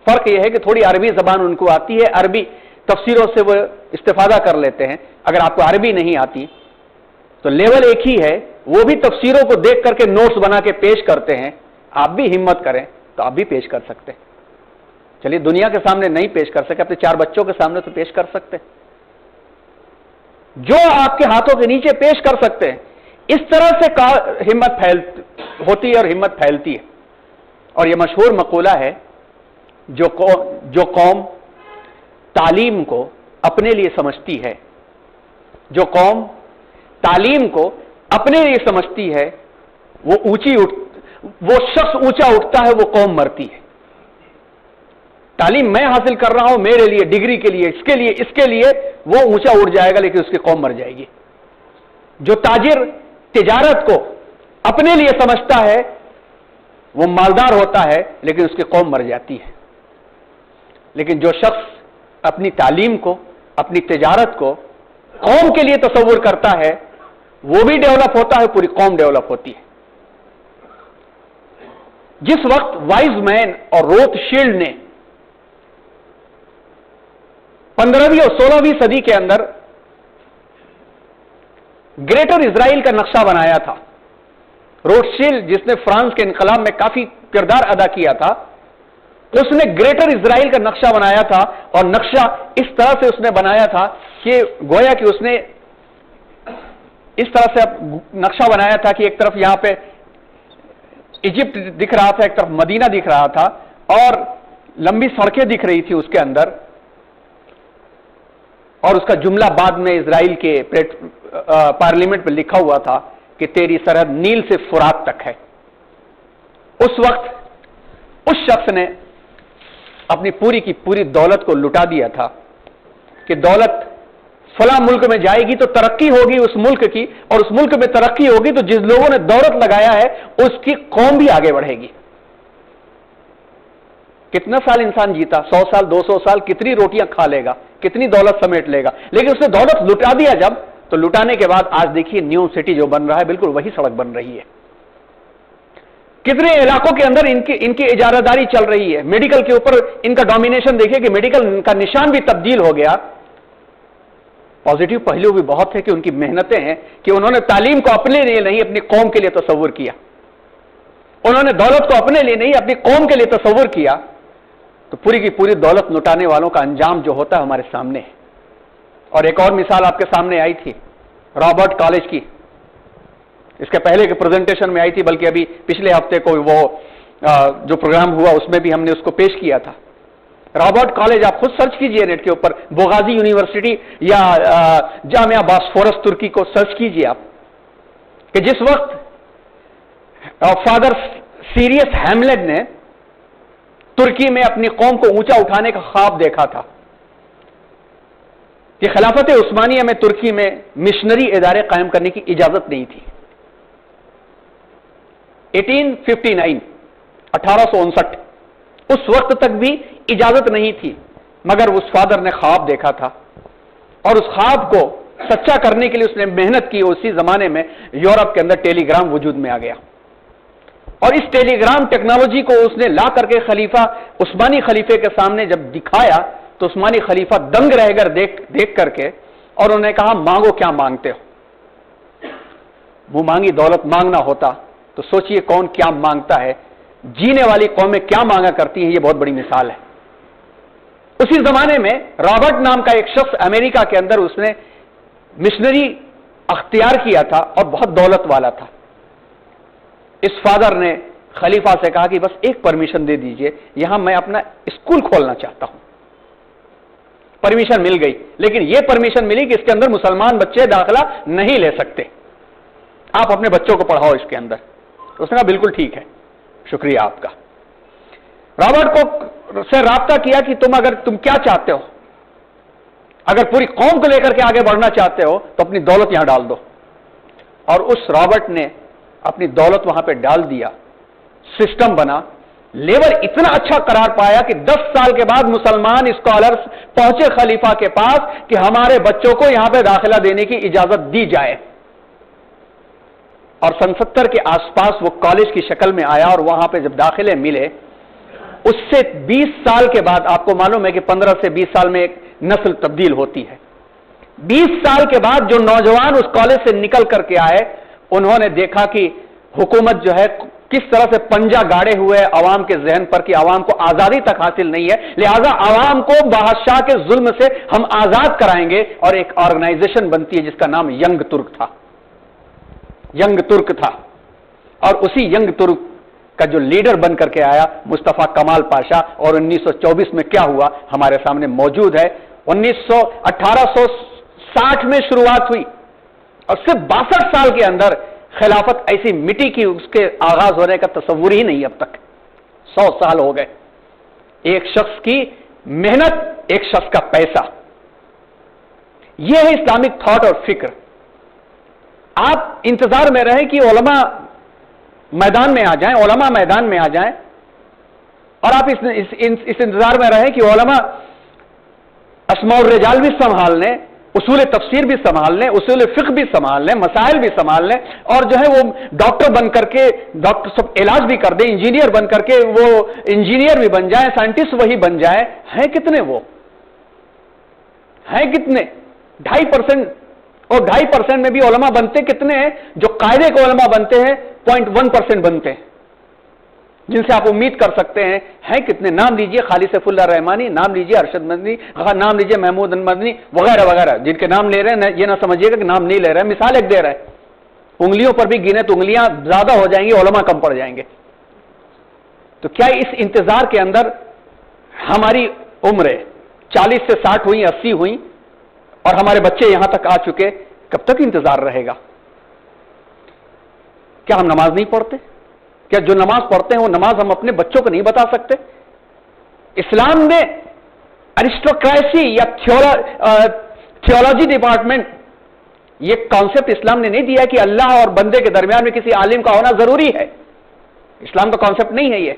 فرق یہ ہے کہ تھوڑی عربی زبان ان کو آتی ہے, عربی تفسیروں سے وہ استفادہ کر لیتے ہیں. اگر آپ کو عربی نہیں آتی تو لیول ایک ہی ہے, وہ بھی تفسیروں کو دیکھ کر کے نوٹس بنا کے پیش کرتے ہیں. آپ بھی ہمت کریں تو آپ بھی پیش کر سکتے. چلیے دنیا کے سامنے نہیں پیش کر سکے, اپنے 4 بچوں کے سامنے تو پیش کر سکتے. جو آپ کے ہاتھوں کے نیچے پیش کر سکتے ہیں, اس طرح سے ہمت ہوتی ہے اور ہمت پھیلتی ہے. اور یہ مشہور مقولہ ہے, جو قوم تعلیم کو اپنے لیے سمجھتی ہے, جو قوم تعلیم کو اپنے لیے سمجھتی ہے, وہ شخص اونچا اٹھتا ہے, وہ قوم مرتی ہے. تعلیم میں حاصل کر رہا ہوں میرے لیے, ڈگری کے لیے, اس کے لیے وہ اونچا اٹھ جائے گا, لیکن اس کی قوم مر جائے گی. جو تاجر تجارت کو اپنے لیے سمجھتا ہے وہ مالدار ہوتا ہے, لیکن اس کی قوم مر جاتی ہے. لیکن جو شخص اپنی تعلیم کو, اپنی تجارت کو قوم کے لیے تصور کرتا ہے, وہ بھی ڈیولپ ہوتا ہے, پوری قوم ڈیولپ ہوتی ہے. جس وقت وائز مین اور روتھ شیلڈ نے 15ویں اور 16ویں صدی کے اندر گریٹر اسرائیل کا نقشہ بنایا تھا, روتھ شیلڈ جس نے فرانس کے انقلاب میں کافی کردار ادا کیا تھا, اس نے گریٹر اسرائیل کا نقشہ بنایا تھا. اور نقشہ اس طرح سے اس نے بنایا تھا کہ گویا کہ اس نے اس طرح سے نقشہ بنایا تھا کہ ایک طرف یہاں پہ ایجپٹ دکھ رہا تھا, ایک طرف مدینہ دکھ رہا تھا, اور لمبی سڑکیں دکھ رہی تھی اس کے اندر. اور اس کا جملہ بعد میں اسرائیل کے پارلیمنٹ پہ لکھا ہوا تھا کہ تیری سرحد نیل سے فرات تک ہے. اس وقت اس شخص نے اپنی پوری کی پوری دولت کو لٹا دیا تھا کہ دولت فلاں ملک میں جائے گی تو ترقی ہوگی اس ملک کی, اور اس ملک میں ترقی ہوگی تو جس لوگوں نے دولت لگایا ہے اس کی قوم بھی آگے بڑھے گی. کتنا سال انسان جیتا, 100 سال, 200 سال, کتنی روٹیاں کھا لے گا, کتنی دولت سمیٹ لے گا, لیکن اس نے دولت لٹا دیا جب, تو لٹانے کے بعد آج دیکھیے نیو سٹی جو بن رہا ہے بالکل وہی سڑک بن رہی ہے. کتنے علاقوں کے اندر ان کی اجارہ داری چل رہی ہے. میڈیکل کے اوپر ان کا ڈومینیشن دیکھیے کہ میڈیکل کا نشان بھی تبدیل ہو گیا. پازیٹو پہلو بھی بہت ہے کہ ان کی محنتیں ہیں کہ انہوں نے تعلیم کو اپنے لیے نہیں اپنی قوم کے لیے تصور کیا, انہوں نے دولت کو اپنے لیے نہیں اپنی قوم کے لیے تصور کیا. تو پوری کی پوری دولت لٹانے والوں کا انجام جو ہوتا ہے ہمارے سامنے ہے. اور ایک اور مثال آپ کے سامنے آئی تھی رابرٹ کالج کی, اس کے پہلے کے پریزنٹیشن میں آئی تھی, بلکہ ابھی پچھلے ہفتے کو وہ جو پروگرام ہوا اس میں بھی ہم نے اس کو پیش کیا تھا. رابرٹ کالج آپ خود سرچ کیجئے نیٹ کے اوپر, بوغازی یونیورسٹی یا جامعہ باسفورس ترکی کو سرچ کیجئے آپ, کہ جس وقت فادر سیریس ہیملیٹ نے ترکی میں اپنی قوم کو اونچا اٹھانے کا خواب دیکھا تھا کہ خلافت عثمانیہ میں ترکی میں مشنری ادارے قائم کرنے کی اجازت نہیں تھی. 1859 1859 اس وقت تک بھی اجازت نہیں تھی. مگر اس فادر نے خواب دیکھا تھا اور اس خواب کو سچا کرنے کے لیے اس نے محنت کی. اسی زمانے میں یورپ کے اندر ٹیلی گرام وجود میں آ گیا اور اس ٹیلی گرام ٹیکنالوجی کو اس نے لا کر کے خلیفہ عثمانی خلیفے کے سامنے جب دکھایا تو عثمانی خلیفہ دنگ رہ کر دیکھ کر کے اور انہوں نے کہا مانگو کیا مانگتے ہو. منہ مانگی دولت مانگنا ہوتا تو سوچئے کون کیا مانگتا ہے. جینے والی قومیں کیا مانگا کرتی ہیں, یہ بہت بڑی مثال ہے. اسی زمانے میں رابرٹ نام کا ایک شخص امریکہ کے اندر اس نے مشنری اختیار کیا تھا اور بہت دولت والا تھا. اس فادر نے خلیفہ سے کہا کہ بس ایک پرمیشن دے دیجئے, یہاں میں اپنا اسکول کھولنا چاہتا ہوں. پرمیشن مل گئی, لیکن یہ پرمیشن ملی کہ اس کے اندر مسلمان بچے داخلہ نہیں لے سکتے, آپ اپنے بچوں کو پڑھاؤ اس کے اندر. اس نے کہا بالکل ٹھیک ہے, شکریہ آپ کا. رابرٹ کو سے رابطہ کیا کہ تم کیا چاہتے ہو, اگر پوری قوم کو لے کر کے آگے بڑھنا چاہتے ہو تو اپنی دولت یہاں ڈال دو. اور اس رابرٹ نے اپنی دولت وہاں پہ ڈال دیا, سسٹم بنا, لیبر اتنا اچھا قرار پایا کہ 10 سال کے بعد مسلمان اسکالرز پہنچے خلیفہ کے پاس کہ ہمارے بچوں کو یہاں پہ داخلہ دینے کی اجازت دی جائے. اور 70 کے آس پاس وہ کالج کی شکل میں آیا اور وہاں پہ جب داخلے ملے, اس سے 20 سال کے بعد, آپ کو معلوم ہے کہ 15 سے 20 سال میں ایک نسل تبدیل ہوتی ہے, 20 سال کے بعد جو نوجوان اس کالج سے نکل کر کے آئے انہوں نے دیکھا کہ حکومت جو ہے کس طرح سے پنجہ گاڑے ہوئے عوام کے ذہن پر کہ عوام کو آزادی تک حاصل نہیں ہے, لہذا عوام کو بادشاہ کے ظلم سے ہم آزاد کرائیں گے. اور ایک آرگنائزیشن بنتی ہے جس کا نام ینگ ترک تھا. اور اسی ینگ ترک کا جو لیڈر بن کر کے آیا مصطفیٰ کمال پاشا. اور 1924 میں کیا ہوا ہمارے سامنے موجود ہے. 1860 میں شروعات ہوئی اور صرف 62 سال کے اندر خلافت ایسی مٹی کی اس کے آغاز ہونے کا تصور ہی نہیں اب تک. 100 سال ہو گئے. ایک شخص کی محنت, ایک شخص کا پیسہ, یہ ہے اسلامک تھاٹ اور فکر. آپ انتظار میں رہیں کہ علماء میدان میں آ جائیں, علماء میدان میں آ جائیں, اور آپ اس انتظار میں رہیں کہ علماء اسماء الرجال بھی سنبھال لیں, اصول تفسیر بھی سنبھال لیں, اصول فقہ بھی سنبھال لیں, مسائل بھی سنبھال لیں, اور جو ہے وہ ڈاکٹر بن کر کے ڈاکٹر سب علاج بھی کر دیں, انجینئر بن کر کے وہ انجینئر بھی بن جائیں, سائنٹسٹ وہی بن جائیں. ہیں کتنے وہ ہیں کتنے 2.5%, اور 2.5% میں بھی علماء بنتے کتنے ہیں جو قاعدے کے علماء بنتے ہیں 0.1% بنتے ہیں جن سے آپ امید کر سکتے ہیں. ہیں کتنے؟ نام لیجئے خالد سیف اللہ رحمانی, نام لیجئے ارشد مدنی, نام لیجئے محمود مدنی وغیرہ وغیرہ, جن کے نام لے رہے ہیں یہ نہ سمجھیے گا کہ نام نہیں لے رہے ہیں, مثال ایک دے رہے ہیں. انگلیوں پر بھی گنے تو انگلیاں زیادہ ہو جائیں گی, علماء کم پڑ جائیں گے. تو کیا اس انتظار کے اندر ہماری عمریں 40 سے 60 ہوئی, 80 ہوئی, اور ہمارے بچے یہاں تک آ چکے, کب تک انتظار رہے گا؟ کیا ہم نماز نہیں پڑھتے؟ کیا جو نماز پڑھتے ہیں وہ نماز ہم اپنے بچوں کو نہیں بتا سکتے؟ اسلام نے ارسٹوکریسی یا تھیولوجی ڈپارٹمنٹ, یہ کانسیپٹ اسلام نے نہیں دیا کہ اللہ اور بندے کے درمیان میں کسی عالم کا ہونا ضروری ہے. اسلام کا کانسیپٹ نہیں ہے یہ.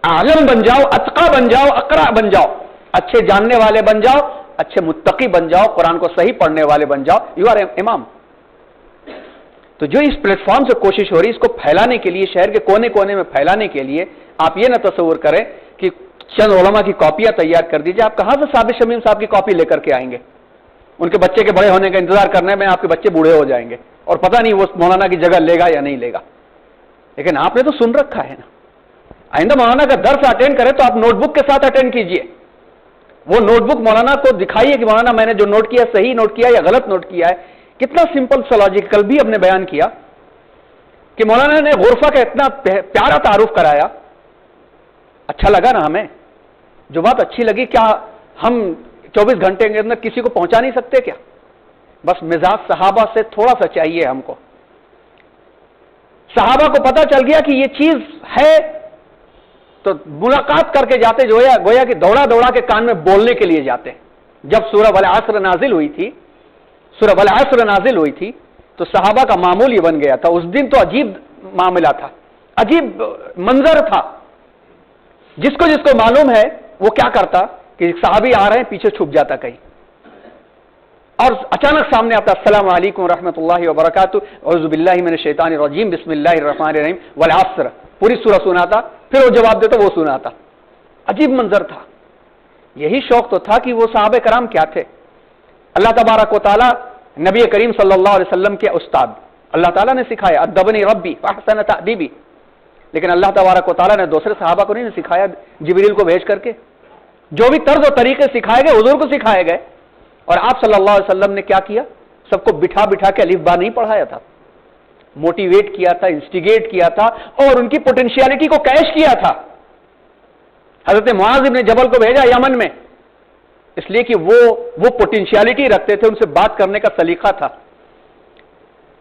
عالم بن جاؤ, اتقا بن جاؤ, اقرا بن جاؤ, اچھے جاننے والے بن جاؤ, اچھے متقی بن جاؤ, قرآن کو صحیح پڑھنے والے بن جاؤ, یو آر امام. تو جو اس پلیٹ فارم سے کوشش ہو رہی ہے اس کو پھیلانے کے لیے, شہر کے کونے کونے میں پھیلانے کے لیے, آپ یہ نہ تصور کریں کہ چند علماء کی کاپیاں تیار کر دیجیے. آپ کہاں سے ثابت شمیم صاحب کی کاپی لے کر کے آئیں گے؟ ان کے بچے کے بڑے ہونے کا انتظار کرنے میں آپ کے بچے بوڑھے ہو جائیں گے اور پتہ نہیں وہ مولانا کی جگہ لے گا یا نہیں لے گا. لیکن آپ نے تو سن رکھا ہے نا. آئندہ مولانا کا درس اٹینڈ کرے تو آپ نوٹ بک کے ساتھ اٹینڈ کیجئے. وہ نوٹ بک مولانا کو دکھائیے کہ مولانا میں نے جو نوٹ کیا صحیح نوٹ کیا یا غلط نوٹ کیا ہے. کتنا سمپل سلوجی, کل بھی ہم نے بیان کیا کہ مولانا نے غرفہ کا اتنا پیارا تعارف کرایا, اچھا لگا نا ہمیں. جو بات اچھی لگی, کیا ہم 24 گھنٹے کے اندر کسی کو پہنچا نہیں سکتے کیا؟ بس مزاج صحابہ سے تھوڑا سا چاہیے ہم کو. صحابہ کو پتا چل گیا کہ یہ چیز ہے تو ملاقات کر کے جاتے, گویا کہ دوڑا دوڑا کے کان میں بولنے کے لیے جاتے. جب سورہ والعصر نازل ہوئی تھی, سورہ والعصر نازل ہوئی تھی تو صحابہ کا معمول یہ بن گیا تھا. اس دن تو عجیب معاملہ تھا, عجیب منظر تھا. جس کو معلوم ہے وہ کیا کرتا کہ ایک صحابی آ رہے ہیں، پیچھے چھپ جاتا کہیں اور اچانک سامنے آتا، السلام علیکم ورحمۃ اللہ وبرکاتہ، اعوذ باللہ من الشیطان الرجیم، بسم اللہ الرحمن الرحیم والعصر، پوری سورہ سناتا، پھر وہ جواب دیتا، وہ سناتا. عجیب منظر تھا. یہی شوق تو تھا کہ وہ صحابہ کرام کیا تھے. اللہ تبارک و تعالی نبی کریم صلی اللہ علیہ وسلم کے استاد، اللہ تعالیٰ نے سکھایا، ادبنی ربی فاحسن تأدیبی، لیکن اللہ تبارک و تعالیٰ نے دوسرے صحابہ کو نہیں سکھایا جبریل کو بھیج کر کے. جو بھی طرز و طریقے سکھائے گئے حضور کو سکھائے گئے. اور آپ صلی اللہ علیہ وسلم نے کیا کیا؟ سب کو بٹھا بٹھا کے الف با نہیں پڑھایا تھا، موٹیویٹ کیا تھا، انسٹیگیٹ کیا تھا اور ان کی پوٹینشیلٹی کو کیش کیا تھا. حضرت معاذ ابن جبل کو بھیجا یمن میں، اس لیے کہ وہ پوٹینشیلٹی رکھتے تھے، ان سے بات کرنے کا سلیقہ تھا.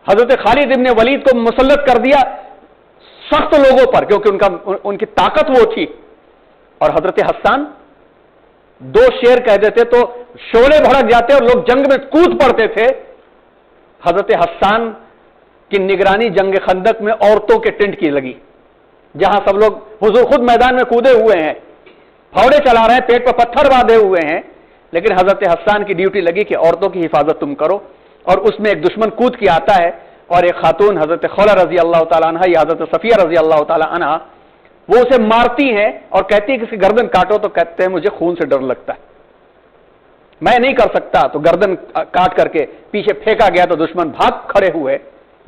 حضرت خالد ابن ولید کو مسلط کر دیا سخت لوگوں پر، کیونکہ ان کی طاقت وہ تھی. اور حضرت حسان دو شیر کہہ دیتے تو شعلے بھڑک جاتے اور لوگ جنگ میں کود پڑتے تھے. حضرت حسان کی نگرانی جنگ خندق میں عورتوں کے ٹینٹ کی لگی، جہاں سب لوگ، حضور خود میدان میں کودے ہوئے ہیں، پھاوڑے چلا رہے ہیں، پیٹ پر پتھر باندھے ہوئے ہیں، لیکن حضرت حسان کی ڈیوٹی لگی کہ عورتوں کی حفاظت تم کرو. اور اس میں ایک دشمن کود کے آتا ہے اور ایک خاتون حضرت خولہ رضی اللہ تعالیٰ عنہ یا حضرت صفیہ رضی اللہ تعالیٰ عنہ، وہ اسے مارتی ہیں اور کہتی ہے کہ اس کی گردن کاٹو، تو کہتے ہیں مجھے خون سے ڈر لگتا ہے، میں نہیں کر سکتا. تو گردن کاٹ کر کے پیچھے پھینکا گیا تو دشمن بھاگ کھڑے ہوئے.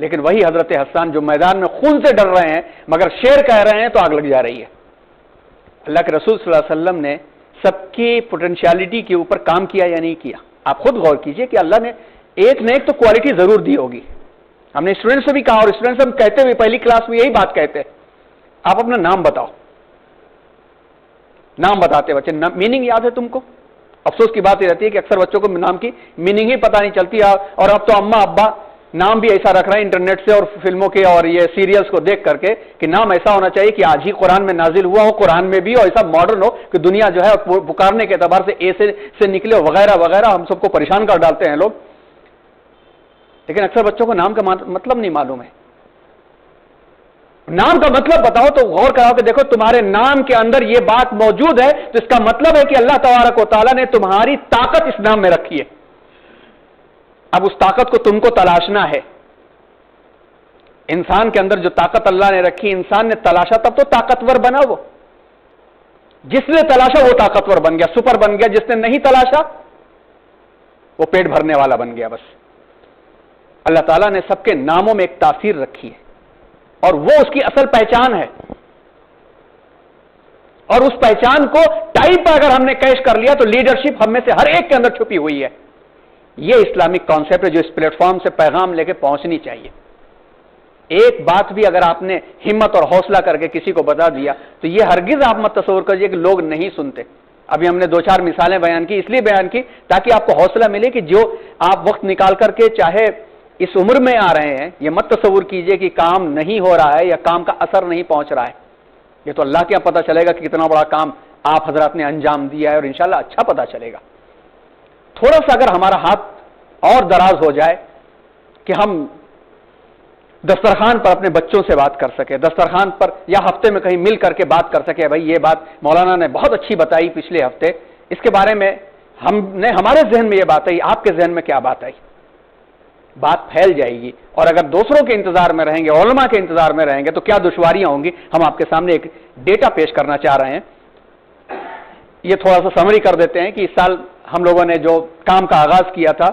لیکن وہی حضرت حسان جو میدان میں خون سے ڈر رہے ہیں مگر شیر کہہ رہے ہیں تو آگ لگ جا رہی ہے. اللہ کے رسول صلی اللہ علیہ وسلم نے سب کی پوٹینشیلٹی کے اوپر کام کیا یا نہیں کیا؟ آپ خود غور کیجئے کہ اللہ نے ایک نہ ایک تو کوالٹی ضرور دی ہوگی. ہم نے اسٹوڈنٹ سے بھی کہا اور اسٹوڈنٹ سے ہم کہتے ہوئے پہلی کلاس میں یہی بات کہتے ہیں، آپ اپنا نام بتاؤ. نام بتاتے بچے، میننگ یاد ہے تم کو؟ افسوس کی بات یہ رہتی ہے کہ اکثر بچوں کو نام کی میننگ ہی پتہ نہیں چلتی. اور اب تو اما ابا نام بھی ایسا رکھ رہے ہیں انٹرنیٹ سے اور فلموں کے اور یہ سیریلز کو دیکھ کر کے کہ نام ایسا ہونا چاہیے کہ آج ہی قرآن میں نازل ہوا ہو، قرآن میں بھی، اور ایسا ماڈرن ہو کہ دنیا جو ہے پکارنے کے اعتبار سے اے سے نکلے وغیرہ وغیرہ. ہم سب کو پریشان کر ڈالتے ہیں لوگ، لیکن اکثر بچوں کو نام کا مطلب نہیں معلوم ہے. نام کا مطلب بتاؤ تو غور کراؤ کہ دیکھو تمہارے نام کے اندر یہ بات موجود ہے تو اس کا مطلب ہے کہ اللہ تبارک و تعالیٰ نے تمہاری طاقت اس نام میں رکھی ہے. اب اس طاقت کو تم کو تلاشنا ہے. انسان کے اندر جو طاقت اللہ نے رکھی، انسان نے تلاشا تب تو طاقتور بنا. وہ جس نے تلاشا وہ طاقتور بن گیا، سپر بن گیا. جس نے نہیں تلاشا وہ پیٹ بھرنے والا بن گیا. بس اللہ تعالیٰ نے سب کے ناموں میں ایک تاثیر رکھی ہے اور وہ اس کی اصل پہچان ہے. اور اس پہچان کو ٹائم پر اگر ہم نے کیش کر لیا تو لیڈرشپ ہم میں سے ہر ایک کے اندر چھپی ہوئی ہے. یہ اسلامک کانسیپٹ ہے جو اس پلیٹ فارم سے پیغام لے کے پہنچنی چاہیے. ایک بات بھی اگر آپ نے ہمت اور حوصلہ کر کے کسی کو بتا دیا تو یہ ہرگز آپ مت تصور کریے کہ لوگ نہیں سنتے. ابھی ہم نے 2-4 مثالیں بیان کی، اس لیے بیان کی تاکہ آپ کو حوصلہ ملے کہ جو آپ وقت نکال کر کے چاہے اس عمر میں آ رہے ہیں، یہ مت تصور کیجئے کہ کام نہیں ہو رہا ہے یا کام کا اثر نہیں پہنچ رہا ہے. یہ تو اللہ کے یہاں پتہ چلے گا کہ کتنا بڑا کام آپ حضرات نے انجام دیا ہے اور انشاءاللہ اچھا پتہ چلے گا. تھوڑا سا اگر ہمارا ہاتھ اور دراز ہو جائے کہ ہم دسترخوان پر اپنے بچوں سے بات کر سکے، دسترخوان پر یا ہفتے میں کہیں مل کر کے بات کر سکے، بھائی یہ بات مولانا نے بہت اچھی بتائی پچھلے ہفتے، اس کے بارے میں ہمارے ذہن میں یہ بات آئی، آپ کے ذہن میں کیا بات آئی، بات پھیل جائے گی. اور اگر دوسروں کے انتظار میں رہیں گے، علماء کے انتظار میں رہیں گے تو کیا دشواریاں ہوں گی. ہم آپ کے سامنے ایک ڈیٹا پیش کرنا چاہ رہے ہیں. یہ تھوڑا سا سمری کر دیتے ہیں کہ اس سال ہم لوگوں نے جو کام کا آغاز کیا تھا،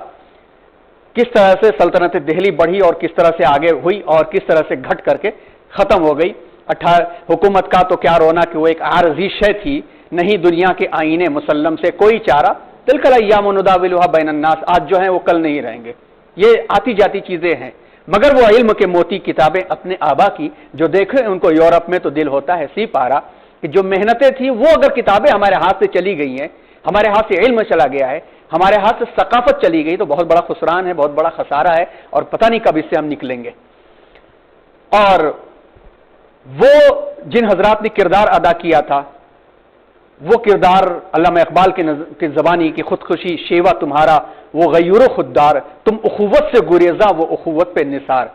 کس طرح سے سلطنت دہلی بڑھی اور کس طرح سے آگے ہوئی اور کس طرح سے گھٹ کر کے ختم ہو گئی. حکومت کا تو کیا رونا کہ وہ ایک عارضی شے تھی، نہیں دنیا کے آئینے مسلم سے کوئی چارہ، تلک الایام نداولها بین الناس، آج جو ہیں وہ کل نہیں رہیں گے. یہ آتی جاتی چیزیں ہیں. مگر وہ علم کے موتی کتابیں اپنے آبا کی، جو دیکھیں ان کو یورپ میں تو دل ہوتا ہے سی پارا، کہ جو محنتیں تھیں وہ اگر کتابیں ہمارے ہاتھ سے چلی گئی ہیں، ہمارے ہاتھ سے علم چلا گیا ہے، ہمارے ہاتھ سے ثقافت چلی گئی تو بہت بڑا خسران ہے، بہت بڑا خسارہ ہے اور پتہ نہیں کب اس سے ہم نکلیں گے. اور وہ جن حضرات نے کردار ادا کیا تھا، وہ کردار علامہ اقبال کی زبانی کی خودکشی شیوا تمہارا، وہ غیور و خوددار، تم اخوت سے گریزاں وہ اخوت پہ نثار.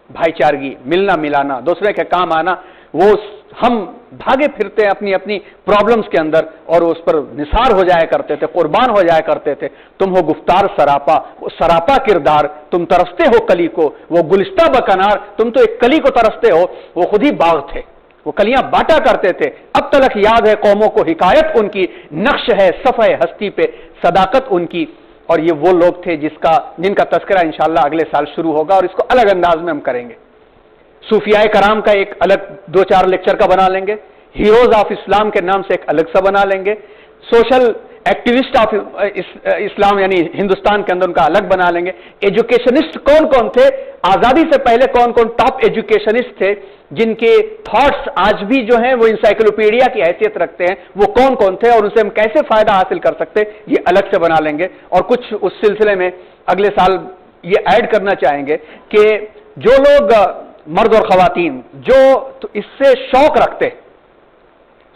بھائی چارگی، ملنا ملانا، دوسرے کے کام آنا، وہ ہم بھاگے پھرتے ہیں اپنی اپنی پرابلمز کے اندر اور اس پر نثار ہو جایا کرتے تھے، قربان ہو جایا کرتے تھے. تم ہو گفتار سراپا، وہ سراپا کردار، تم ترستے ہو کلی کو، وہ گلستہ بکنار، تم تو ایک کلی کو ترستے ہو، وہ خود ہی باغ تھے، وہ کلیاں بانٹا کرتے تھے. اب تلک یاد ہے قوموں کو حکایت ان کی، نقش ہے صفحہ ہستی پہ صداقت ان کی. اور یہ وہ لوگ تھے جن کا تذکرہ انشاءاللہ اگلے سال شروع ہوگا، اور اس کو الگ انداز میں ہم کریں گے. صوفیاء کرام کا ایک الگ 2-4 لیکچر کا بنا لیں گے، ہیروز آف اسلام کے نام سے ایک الگ سا بنا لیں گے، سوشل ایکٹیوسٹ آف اسلام یعنی ہندوستان کے اندر ان کا الگ بنا لیں گے. ایجوکیشنسٹ کون کون تھے، آزادی سے پہلے کون کون ٹاپ ایجوکیشنسٹ تھے جن کے تھاٹس آج بھی جو ہیں وہ انسائکلوپیڈیا کی حیثیت رکھتے ہیں، وہ کون کون تھے اور ان سے ہم کیسے فائدہ حاصل کر سکتے، یہ الگ سے بنا لیں گے. اور کچھ اس سلسلے میں اگلے سال یہ ایڈ کرنا چاہیں گے کہ جو لوگ مرد اور خواتین جو اس سے شوق رکھتے،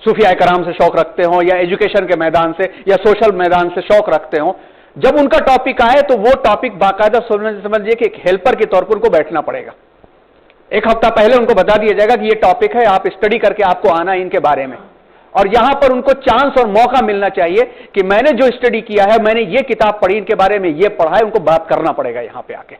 صوفیاء کرام سے شوق رکھتے ہوں یا ایجوکیشن کے میدان سے یا سوشل میدان سے شوق رکھتے ہوں، جب ان کا ٹاپک آئے تو وہ ٹاپک باقاعدہ سمجھیے کہ ایک ہیلپر کے طور پر ان کو بیٹھنا پڑے گا. ایک ہفتہ پہلے ان کو بتا دیا جائے گا کہ یہ ٹاپک ہے، آپ اسٹڈی کر کے آپ کو آنا ہے ان کے بارے میں. اور یہاں پر ان کو چانس اور موقع ملنا چاہیے کہ میں نے جو اسٹڈی کیا ہے، میں نے یہ کتاب پڑھی، ان کے بارے میں یہ پڑھا ہے، ان کو بات کرنا پڑے گا یہاں پہ آ کے.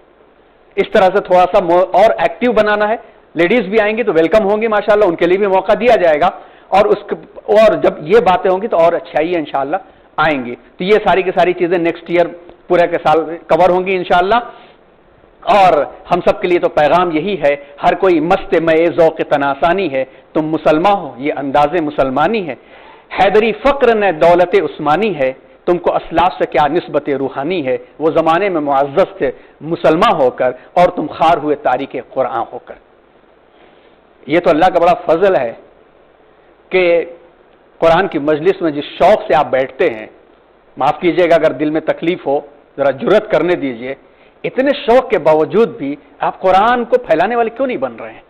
اس طرح سے تھوڑا سا اور ایکٹیو بنانا ہے. لیڈیز بھی آئیں گی تو ویلکم ہوں گی ماشاءاللہ، ان کے لیے بھی موقع دیا جائے گا. اور جب یہ باتیں ہوں گی تو اور اچھائی انشاءاللہ آئیں گی. تو یہ ساری کی ساری چیزیں نیکسٹ ایئر پورے کے سال کور ہوں گی انشاءاللہ. اور ہم سب کے لیے تو پیغام یہی ہے، ہر کوئی مست مئے ذوق تناسانی ہے، تم مسلمان ہو یہ انداز مسلمانی ہے. حیدری فقر نے دولت عثمانی ہے، تم کو اسلاف سے کیا نسبت روحانی ہے. وہ زمانے میں معزز تھے مسلمان ہو کر، اور تم خار ہوئے تاریخ قرآن ہو کر. یہ تو اللہ کا بڑا فضل ہے کہ قرآن کی مجلس میں جس شوق سے آپ بیٹھتے ہیں، معاف کیجئے گا اگر دل میں تکلیف ہو، ذرا جرأت کرنے دیجئے، اتنے شوق کے باوجود بھی آپ قرآن کو پھیلانے والے کیوں نہیں بن رہے ہیں؟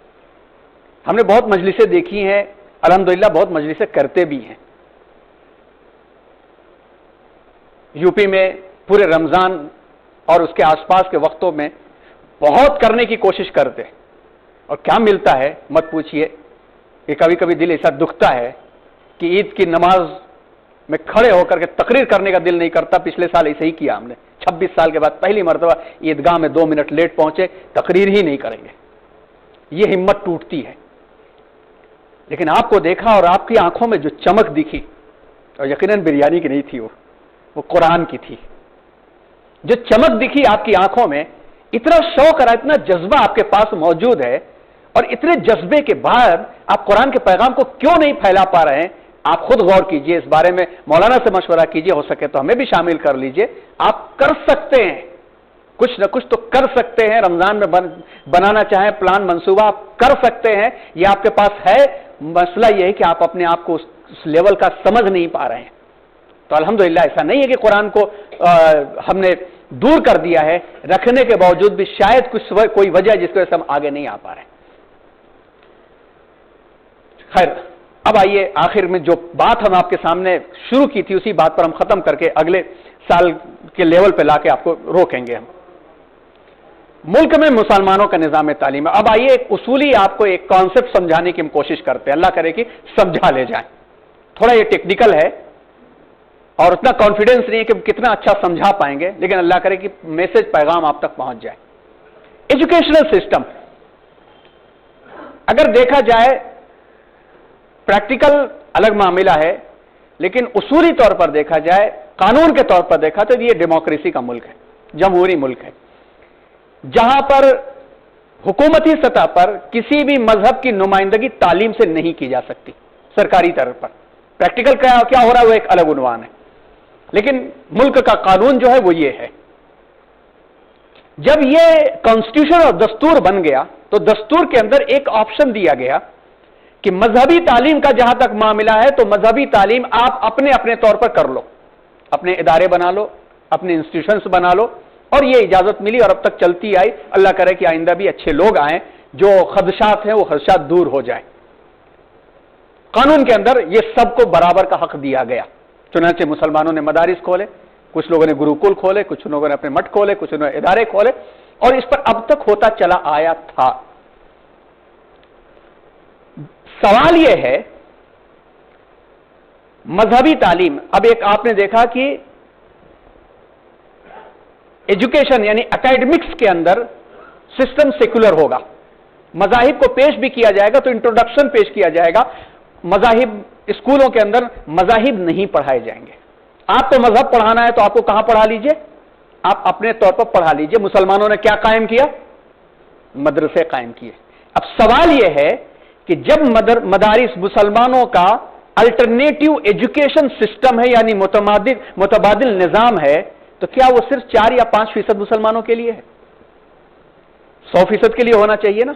ہم نے بہت مجلسیں دیکھی ہیں، الحمدللہ بہت مجلسیں کرتے بھی ہیں. یو پی میں پورے رمضان اور اس کے آس پاس کے وقتوں میں بہت کرنے کی کوشش کرتے، اور کیا ملتا ہے مت پوچھئے. کہ کبھی کبھی دل ایسا دکھتا ہے کہ عید کی نماز میں کھڑے ہو کر کے تقریر کرنے کا دل نہیں کرتا. پچھلے سال ایسے ہی کیا ہم نے، 26 سال کے بعد پہلی مرتبہ عیدگاہ میں 2 منٹ لیٹ پہنچے، تقریر ہی نہیں کریں گے. یہ ہمت ٹوٹتی ہے. لیکن آپ کو دیکھا اور آپ کی آنکھوں میں جو چمک دکھی، اور یقیناً بریانی کی نہیں تھی، وہ قرآن کی تھی. جو چمک دکھی آپ کی آنکھوں میں، اتنا شوق اور اتنا جذبہ آپ کے پاس موجود ہے، اور اتنے جذبے کے بعد آپ قرآن کے پیغام کو کیوں نہیں پھیلا پا رہے ہیں؟ آپ خود غور کیجئے اس بارے میں، مولانا سے مشورہ کیجئے، ہو سکے تو ہمیں بھی شامل کر لیجئے. آپ کر سکتے ہیں، کچھ نہ کچھ تو کر سکتے ہیں. رمضان میں بنانا چاہیں پلان منصوبہ آپ کر سکتے ہیں، یہ آپ کے پاس ہے. مسئلہ یہ ہے کہ آپ اپنے آپ کو اس لیول کا سمجھ نہیں پا رہے ہیں. تو الحمدللہ ایسا نہیں ہے کہ قرآن کو ہم نے دور کر دیا ہے، رکھنے کے باوجود بھی شاید کوئی وجہ جس کی وجہ سے ہم آگے نہیں آ پا رہے ہیں. خیر، اب آئیے آخر میں جو بات ہم آپ کے سامنے شروع کی تھی اسی بات پر ہم ختم کر کے اگلے سال کے لیول پہ لا کے آپ کو روکیں گے. ہم ملک میں مسلمانوں کا نظام تعلیم ہے. اب آئیے ایک اصولی آپ کو ایک کانسیپٹ سمجھانے کی ہم کوشش کرتے ہیں، اللہ کرے کہ سمجھا لے جائیں. تھوڑا یہ ٹیکنیکل ہے اور اتنا کانفیڈنس نہیں ہے کہ کتنا اچھا سمجھا پائیں گے، لیکن اللہ کرے کہ میسج پیغام آپ تک پہنچ جائے. ایجوکیشنل سسٹم اگر دیکھا جائے پریکٹیکل الگ معاملہ ہے، لیکن اصولی طور پر دیکھا جائے، قانون کے طور پر دیکھا تو یہ ڈیموکریسی کا ملک ہے، جمہوری ملک ہے، جہاں پر حکومتی سطح پر کسی بھی مذہب کی نمائندگی تعلیم سے نہیں کی جا سکتی سرکاری طور پر. پریکٹیکل کیا ہو رہا ہے وہ ایک الگ عنوان ہے، لیکن ملک کا قانون جو ہے وہ یہ ہے. جب یہ کانسٹیٹیوشن اور دستور بن گیا تو دستور کے اندر ایک آپشن دیا گیا کہ مذہبی تعلیم کا جہاں تک معاملہ ہے تو مذہبی تعلیم آپ اپنے اپنے طور پر کر لو، اپنے ادارے بنا لو، اپنے انسٹیٹیوشنز بنا لو. اور یہ اجازت ملی اور اب تک چلتی آئی. اللہ کرے کہ آئندہ بھی اچھے لوگ آئیں، جو خدشات ہیں وہ خدشات دور ہو جائیں. قانون کے اندر یہ سب کو برابر کا حق دیا گیا. چنانچہ مسلمانوں نے مدارس کھولے، کچھ لوگوں نے گروکل کھولے، کچھ لوگوں نے اپنے مٹھ کھولے، کچھ نے ادارے کھولے، اور اس پر اب تک ہوتا چلا آیا تھا. سوال یہ ہے مذہبی تعلیم. اب ایک آپ نے دیکھا کہ ایجوکیشن یعنی اکیڈمکس کے اندر سسٹم سیکولر ہوگا, مذاہب کو پیش بھی کیا جائے گا تو انٹروڈکشن پیش کیا جائے گا. مذاہب اسکولوں کے اندر مذاہب نہیں پڑھائے جائیں گے. آپ کو مذہب پڑھانا ہے تو آپ کو کہاں پڑھا لیجئے, آپ اپنے طور پر پڑھا لیجئے. مسلمانوں نے کیا قائم کیا؟ مدرسے قائم کیے. اب سوال یہ ہے کہ جب مدارس مسلمانوں کا الٹرنیٹو ایجوکیشن سسٹم ہے یعنی متبادل نظام ہے, تو کیا وہ صرف 4 یا 5% مسلمانوں کے لیے ہے؟ 100% کے لیے ہونا چاہیے نا.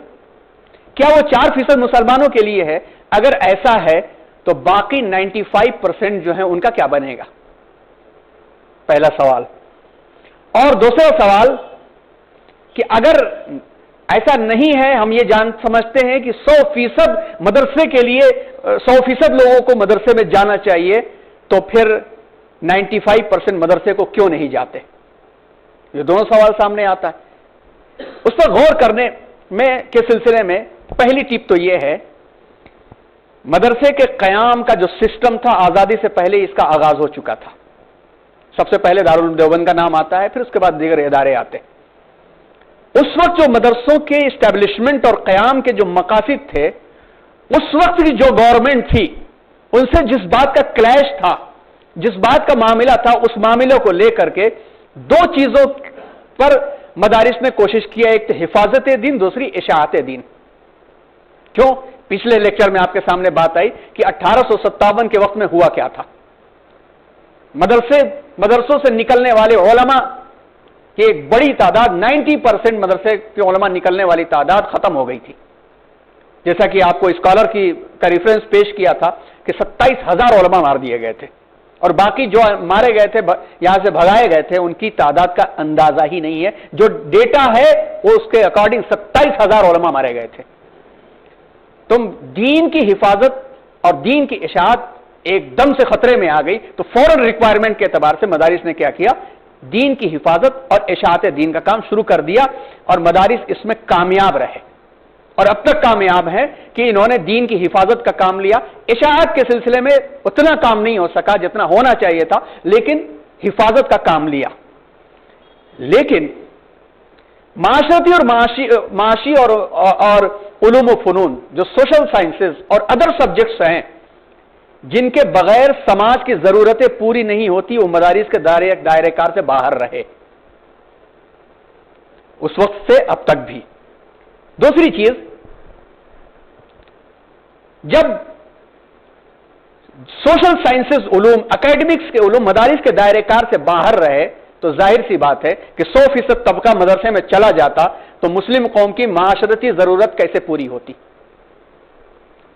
کیا وہ 4% مسلمانوں کے لیے ہے؟ اگر ایسا ہے تو باقی 95% جو ہیں ان کا کیا بنے گا؟ پہلا سوال. اور دوسرا سوال کہ اگر ایسا نہیں ہے, ہم یہ سمجھتے ہیں کہ 100% مدرسے کے لیے 100% لوگوں کو مدرسے میں جانا چاہیے, تو پھر 95% مدرسے کو کیوں نہیں جاتے؟ یہ دونوں سوال سامنے آتا ہے. اس پر غور کرنے کے سلسلے میں پہلی ٹپ تو یہ ہے, مدرسے کے قیام کا جو سسٹم تھا آزادی سے پہلے اس کا آغاز ہو چکا تھا. سب سے پہلے دارالعلوم دیوبند کا نام آتا ہے, پھر اس کے بعد دیگر ادارے آتے. اس وقت جو مدرسوں کے اسٹیبلشمنٹ اور قیام کے جو مقاصد تھے, اس وقت کی جو گورنمنٹ تھی ان سے جس بات کا کلیش تھا, جس بات کا معاملہ تھا, اس معاملے کو لے کر کے 2 چیزوں پر مدارس نے کوشش کیا. ایک تو حفاظت دین, دوسری اشاعت دین. کیوں؟ پچھلے لیکچر میں آپ کے سامنے بات آئی کہ 1857 کے وقت میں ہوا کیا تھا. مدرسوں سے نکلنے والے علماء کی ایک بڑی تعداد, 90% مدرسے کے علماء نکلنے والی تعداد ختم ہو گئی تھی. جیسا کہ آپ کو اسکالر کا ریفرنس پیش کیا تھا کہ 27,000 علماء مار دیے گئے تھے, اور باقی جو مارے گئے تھے, یہاں سے بھگائے گئے تھے, ان کی تعداد کا اندازہ ہی نہیں ہے. جو ڈیٹا ہے وہ اس کے اکارڈنگ 27,000 علماء مارے گئے تھے. تم دین کی حفاظت اور دین کی اشاعت ایک دم سے خطرے میں آ گئی, تو فوراً ریکوائرمنٹ کے اعتبار سے مدارس نے کیا کیا؟ دین کی حفاظت اور اشاعت دین کا کام شروع کر دیا, اور مدارس اس میں کامیاب رہے, اور اب تک کامیاب ہیں کہ انہوں نے دین کی حفاظت کا کام لیا. اشاعت کے سلسلے میں اتنا کام نہیں ہو سکا جتنا ہونا چاہیے تھا, لیکن حفاظت کا کام لیا. لیکن معاشرتی اور معاشی اور علوم و فنون, جو سوشل سائنسز اور ادر سبجیکٹس ہیں جن کے بغیر سماج کی ضرورتیں پوری نہیں ہوتی, وہ مدارس کے دائرہ کار سے باہر رہے, اس وقت سے اب تک بھی. دوسری چیز, جب سوشل سائنسز علوم, اکیڈمکس کے علوم مدارس کے دائرہ کار سے باہر رہے, تو ظاہر سی بات ہے کہ 100% طبقہ مدرسے میں چلا جاتا تو مسلم قوم کی معاشرتی ضرورت کیسے پوری ہوتی,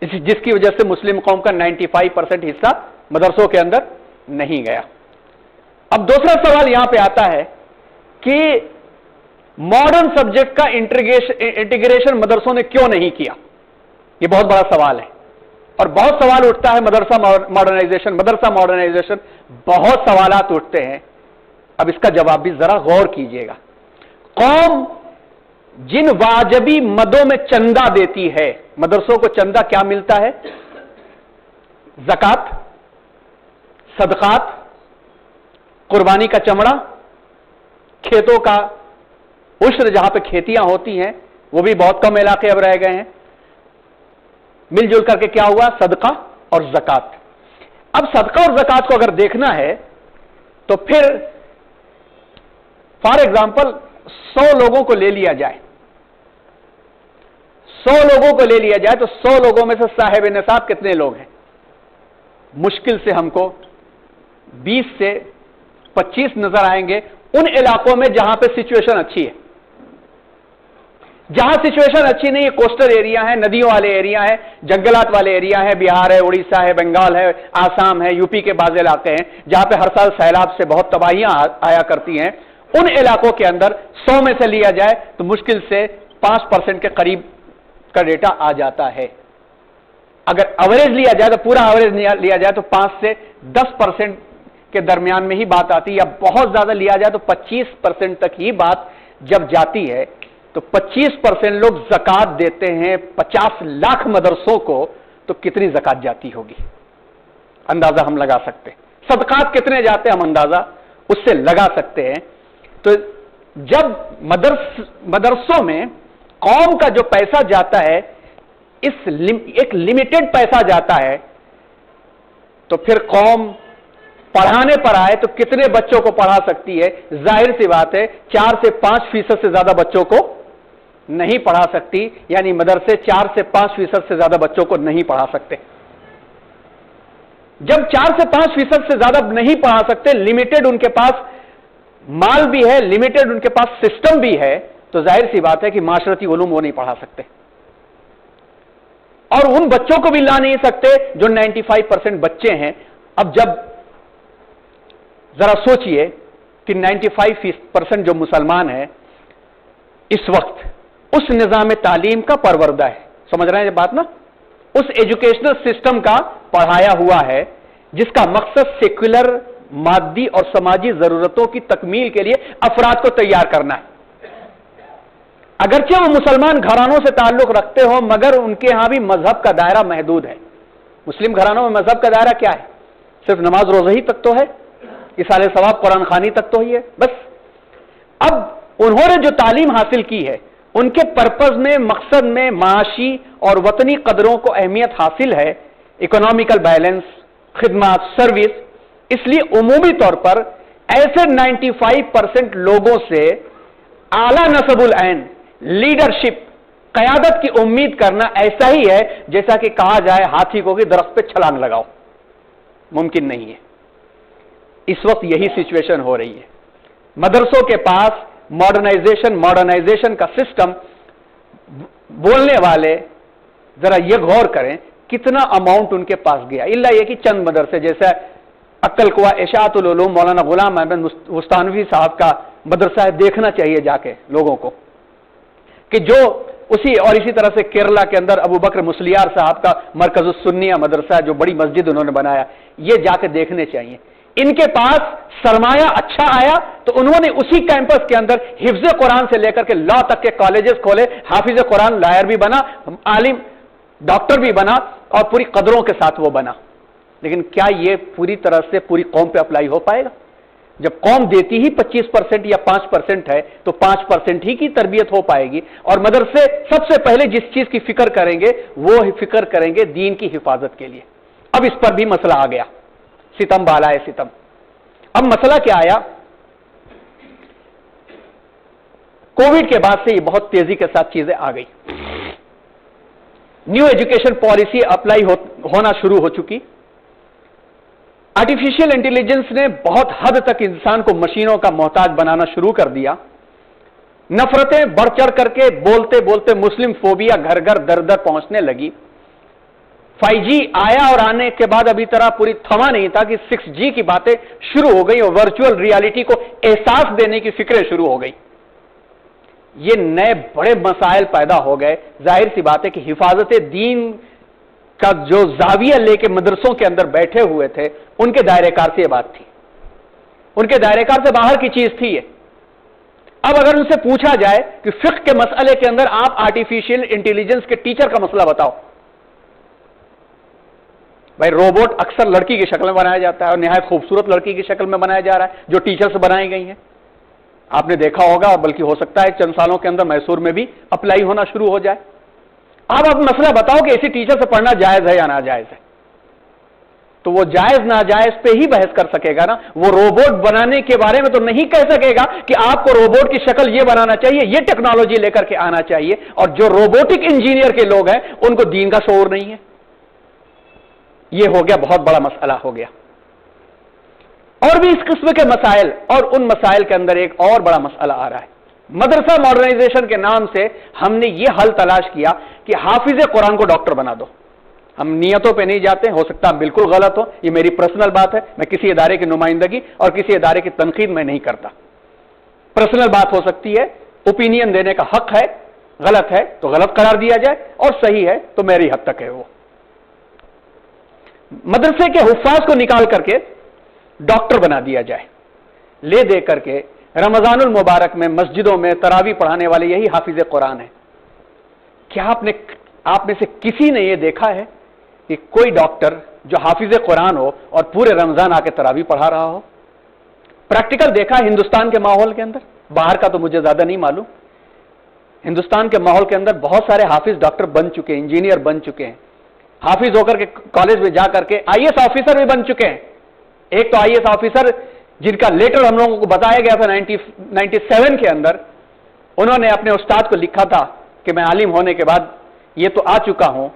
جس کی وجہ سے مسلم قوم کا 95% حصہ مدرسوں کے اندر نہیں گیا. اب دوسرا سوال یہاں پہ آتا ہے کہ ماڈرن سبجیکٹ کا انٹیگریشن مدرسوں نے کیوں نہیں کیا؟ یہ بہت بڑا سوال ہے, اور بہت سوال اٹھتا ہے. مدرسہ ماڈرنائزیشن, بہت سوالات اٹھتے ہیں. اب اس کا جواب بھی ذرا غور کیجئے گا. قوم جن واجبی مدوں میں چندہ دیتی ہے, مدرسوں کو چندہ کیا ملتا ہے؟ زکات, صدقات, قربانی کا چمڑا, کھیتوں کا عشر, جہاں پہ کھیتیاں ہوتی ہیں وہ بھی بہت کم علاقے اب رہ گئے ہیں. مل جل کر کے کیا ہوا؟ صدقہ اور زکات. اب صدقہ اور زکات کو اگر دیکھنا ہے تو پھر فار ایگزامپل 100 لوگوں کو لے لیا جائے, 100 لوگوں کو لے لیا جائے تو 100 لوگوں میں سے صاحب نصاب کتنے لوگ ہیں؟ مشکل سے ہم کو 20 سے 25 نظر آئیں گے ان علاقوں میں جہاں پہ سچویشن اچھی ہے. جہاں سچویشن اچھی نہیں ہے, کوسٹل ایریا ہے, ندیوں والے ایریا ہے, جنگلات والے ایریا ہے, بہار ہے, اڑیسہ ہے, بنگال ہے, آسام ہے, یو پی کے بعض علاقے ہیں جہاں پہ ہر سال سیلاب سے بہت تباہیاں آیا کرتی ہیں. ان علاقوں کے اندر 100 میں سے لیا جائے تو مشکل سے 5% کے قریب کا ڈیٹا آ جاتا ہے. اگر ایوریج لیا جائے تو پورا ایوریج لیا جائے تو 5 سے 10% کے درمیان میں ہی بات آتی ہے, یا بہت زیادہ لیا جائے تو 25% تک ہی بات جب جاتی ہے. تو 25% لوگ زکات دیتے ہیں 50 لاکھ مدرسوں کو, تو کتنی زکات جاتی ہوگی، اندازہ ہم لگا سکتے ہیں. صدقات کتنے جاتے ہیں ہم اندازہ اس سے لگا سکتے ہیں. تو جب مدرسوں میں قوم کا جو پیسہ جاتا ہے ایک لمیٹڈ پیسہ جاتا ہے، تو پھر قوم پڑھانے پر آئے تو کتنے بچوں کو پڑھا سکتی ہے؟ ظاہر سی بات ہے 4 سے 5% سے زیادہ بچوں کو نہیں پڑھا سکتی، یعنی مدرسے 4 سے 5% سے زیادہ بچوں کو نہیں پڑھا سکتے. جب 4 سے 5% سے زیادہ نہیں پڑھا سکتے، لمیٹڈ ان کے پاس مال بھی ہے، لمیٹڈ ان کے پاس سسٹم بھی ہے، تو ظاہر سی بات ہے کہ معاشرتی علوم وہ نہیں پڑھا سکتے، اور ان بچوں کو بھی لا نہیں سکتے جو 95% بچے ہیں. اب جب ذرا سوچئے کہ 95% جو مسلمان ہیں اس وقت اس نظام تعلیم کا پروردہ ہے، سمجھ رہے ہیں یہ بات نا، اس ایجوکیشنل سسٹم کا پڑھایا ہوا ہے جس کا مقصد سیکولر مادی اور سماجی ضرورتوں کی تکمیل کے لیے افراد کو تیار کرنا ہے. اگرچہ وہ مسلمان گھرانوں سے تعلق رکھتے ہوں مگر ان کے ہاں بھی مذہب کا دائرہ محدود ہے. مسلم گھرانوں میں مذہب کا دائرہ کیا ہے؟ صرف نماز روزہ ہی تک تو ہے، اصالہ ثواب قرآن خوانی تک تو ہی ہے بس. اب انہوں نے جو تعلیم حاصل کی ہے ان کے پرپز میں، مقصد میں معاشی اور وطنی قدروں کو اہمیت حاصل ہے، اکنامیکل بیلنس، خدمات، سروس. اس لیے عمومی طور پر ایسے 95% لوگوں سے اعلیٰ نسب العین، لیڈرشپ، قیادت کی امید کرنا ایسا ہی ہے جیسا کہ کہا جائے ہاتھی کو کہ درخت پہ چھلانگ لگاؤ، ممکن نہیں ہے. اس وقت یہی سچویشن ہو رہی ہے. مدرسوں کے پاس ماڈرنائزیشن کا سسٹم، بولنے والے ذرا یہ غور کریں کتنا اماؤنٹ ان کے پاس گیا. الا یہ کہ چند مدرسے جیسا عقل قوا اشاعت العلوم مولانا غلام احمد مستانوی صاحب کا مدرسہ ہے، دیکھنا چاہیے جا کے لوگوں کو کہ جو اسی طرح سے کیرلا کے اندر ابو بکر مسلیار صاحب کا مرکز السنیہ مدرسہ ہے جو بڑی مسجد انہوں نے بنایا، یہ جا کے دیکھنے چاہیے. ان کے پاس سرمایہ اچھا آیا تو انہوں نے اسی کیمپس کے اندر حفظ قرآن سے لے کر کے لا تک کے کالجز کھولے، حافظ قرآن لائر بھی بنا، عالم ڈاکٹر بھی بنا، اور پوری قدروں کے ساتھ وہ بنا. لیکن کیا یہ پوری طرح سے پوری قوم پہ اپلائی ہو پائے گا؟ جب قوم دیتی ہی 25% یا 5% ہے تو 5% ہی کی تربیت ہو پائے گی. اور مدرسے سب سے پہلے جس چیز کی فکر کریں گے وہ فکر کریں گے دین کی حفاظت کے لیے. اب اس پر بھی مسئلہ آ گیا، ستم بالا ہے ستم. اب مسئلہ کیا آیا؟ کووڈ کے بعد سے یہ بہت تیزی کے ساتھ چیزیں آ گئی. نیو ایجوکیشن پالیسی اپلائی ہونا شروع ہو چکی. آرٹیفیشل انٹیلیجنس نے بہت حد تک انسان کو مشینوں کا محتاج بنانا شروع کر دیا. نفرتیں بڑھ چڑھ کر کے بولتے بولتے مسلم فوبیا گھر گھر در در پہنچنے لگی. 5G آیا اور آنے کے بعد ابھی طرح پوری تھما نہیں تھا کہ 6G کی باتیں شروع ہو گئی اور ورچوئل ریالٹی کو احساس دینے کی فکریں شروع ہو گئی. یہ نئے بڑے مسائل پیدا ہو گئے. ظاہر سی بات ہے کہ حفاظت دین کا جو زاویہ لے کے مدرسوں کے اندر بیٹھے ہوئے تھے ان کے دائرے کار سے یہ بات تھی، ان کے دائرے کار سے باہر کی چیز تھی یہ. اب اگر ان سے پوچھا جائے کہ فقہ کے مسئلے کے اندر آپ آرٹیفیشل انٹیلیجنس کے ٹیچر کا مسئلہ بتاؤ، بھائی روبوٹ اکثر لڑکی کی شکل میں بنایا جاتا ہے اور نہایت خوبصورت لڑکی کی شکل میں بنایا جا رہا ہے جو ٹیچر سے بنائی گئی ہیں. آپ نے دیکھا ہوگا، اور بلکہ ہو سکتا ہے چند سالوں کے اندر میسور میں بھی اپلائی ہونا شروع ہو جائے. آپ مسئلہ بتاؤ کہ اسی ٹیچر سے پڑھنا جائز ہے یا ناجائز ہے. تو وہ جائز ناجائز پہ ہی بحث کر سکے گا نا. وہ روبوٹ بنانے کے بارے میں تو نہیں کہہ سکے گا کہ آپ کو روبوٹ کی شکل یہ بنانا چاہیے، یہ ٹیکنالوجی لے کر کے آنا چاہیے. اور جو روبوٹک انجینئر کے لوگ ہیں ان کو دین کا شعور نہیں ہے. یہ ہو گیا بہت بڑا مسئلہ ہو گیا. اور بھی اس قسم کے مسائل، اور ان مسائل کے اندر ایک اور بڑا مسئلہ آ رہا ہے. مدرسہ ماڈرنائزیشن کے نام سے ہم نے یہ حل تلاش کیا کہ حافظ قرآن کو ڈاکٹر بنا دو. ہم نیتوں پہ نہیں جاتے، ہو سکتا ہے بالکل غلط ہو، یہ میری پرسنل بات ہے، میں کسی ادارے کی نمائندگی اور کسی ادارے کی تنقید میں نہیں کرتا. پرسنل بات ہو سکتی ہے، اوپینین دینے کا حق ہے. غلط ہے تو غلط قرار دیا جائے اور صحیح ہے تو میری حد تک ہے. وہ مدرسے کے حفاظ کو نکال کر کے ڈاکٹر بنا دیا جائے. لے دے کر کے رمضان المبارک میں مسجدوں میں تراویح پڑھانے والے یہی حافظ قرآن ہیں. کیا آپ میں سے کسی نے یہ دیکھا ہے کہ کوئی ڈاکٹر جو حافظ قرآن ہو اور پورے رمضان آ کے تراویح پڑھا رہا ہو؟ پریکٹیکل دیکھا ہندوستان کے ماحول کے اندر، باہر کا تو مجھے زیادہ نہیں معلوم، ہندوستان کے ماحول کے اندر بہت سارے حافظ ڈاکٹر بن چکے ہیں، انجینئر بن چکے ہیں، حافظ ہو کر کے کالج میں جا کر کے آئی ایس آفیسر بھی بن چکے ہیں۔ ایک تو آئی ایس آفیسر جن کا لیٹر ہم لوگوں کو بتایا گیا تھا 97 کے اندر، انہوں نے اپنے استاد کو لکھا تھا کہ میں عالم ہونے کے بعد یہ تو آ چکا ہوں،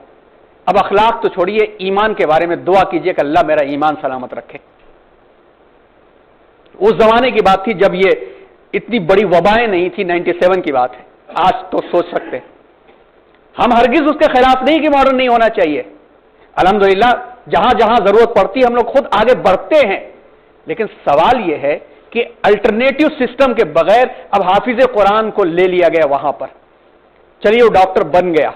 اب اخلاق تو چھوڑیے، ایمان کے بارے میں دعا کیجئے کہ اللہ میرا ایمان سلامت رکھے۔ اس زمانے کی بات تھی جب یہ اتنی بڑی وبائیں نہیں تھی، 97 کی بات ہے، آج تو سوچ سکتے ہیں۔ ہم ہرگز اس کے خلاف نہیں کہ ماڈرن نہیں ہونا چاہیے، الحمدللہ جہاں جہاں ضرورت پڑتی ہے ہم لوگ خود آگے بڑھتے ہیں، لیکن سوال یہ ہے کہ الٹرنیٹو سسٹم کے بغیر اب حافظ قرآن کو لے لیا گیا وہاں پر، چلیے وہ ڈاکٹر بن گیا،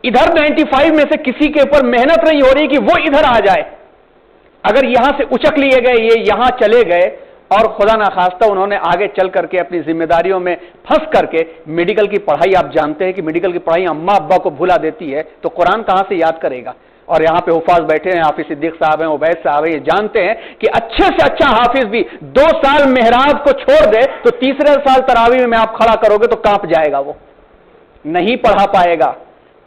ادھر 95 میں سے کسی کے اوپر محنت نہیں ہو رہی کہ وہ ادھر آ جائے، اگر یہاں سے اچک لیے گئے، یہ یہاں چلے گئے اور خدا نخواستہ انہوں نے آگے چل کر کے اپنی ذمہ داریوں میں پھنس کر کے میڈیکل کی پڑھائی، آپ جانتے ہیں کہ میڈیکل کی پڑھائی اماں ابا کو بھلا دیتی ہے، تو قرآن کہاں سے یاد کرے گا؟ اور یہاں پہ حفاظ بیٹھے ہیں، حافظ صدیق صاحب ہیں، عبید صاحب ہیں، یہ جانتے ہیں کہ اچھے سے اچھا حافظ بھی 2 سال محراب کو چھوڑ دے تو تیسرے سال تراویح میں آپ کھڑا کرو گے تو کانپ جائے گا، وہ نہیں پڑھا پائے گا۔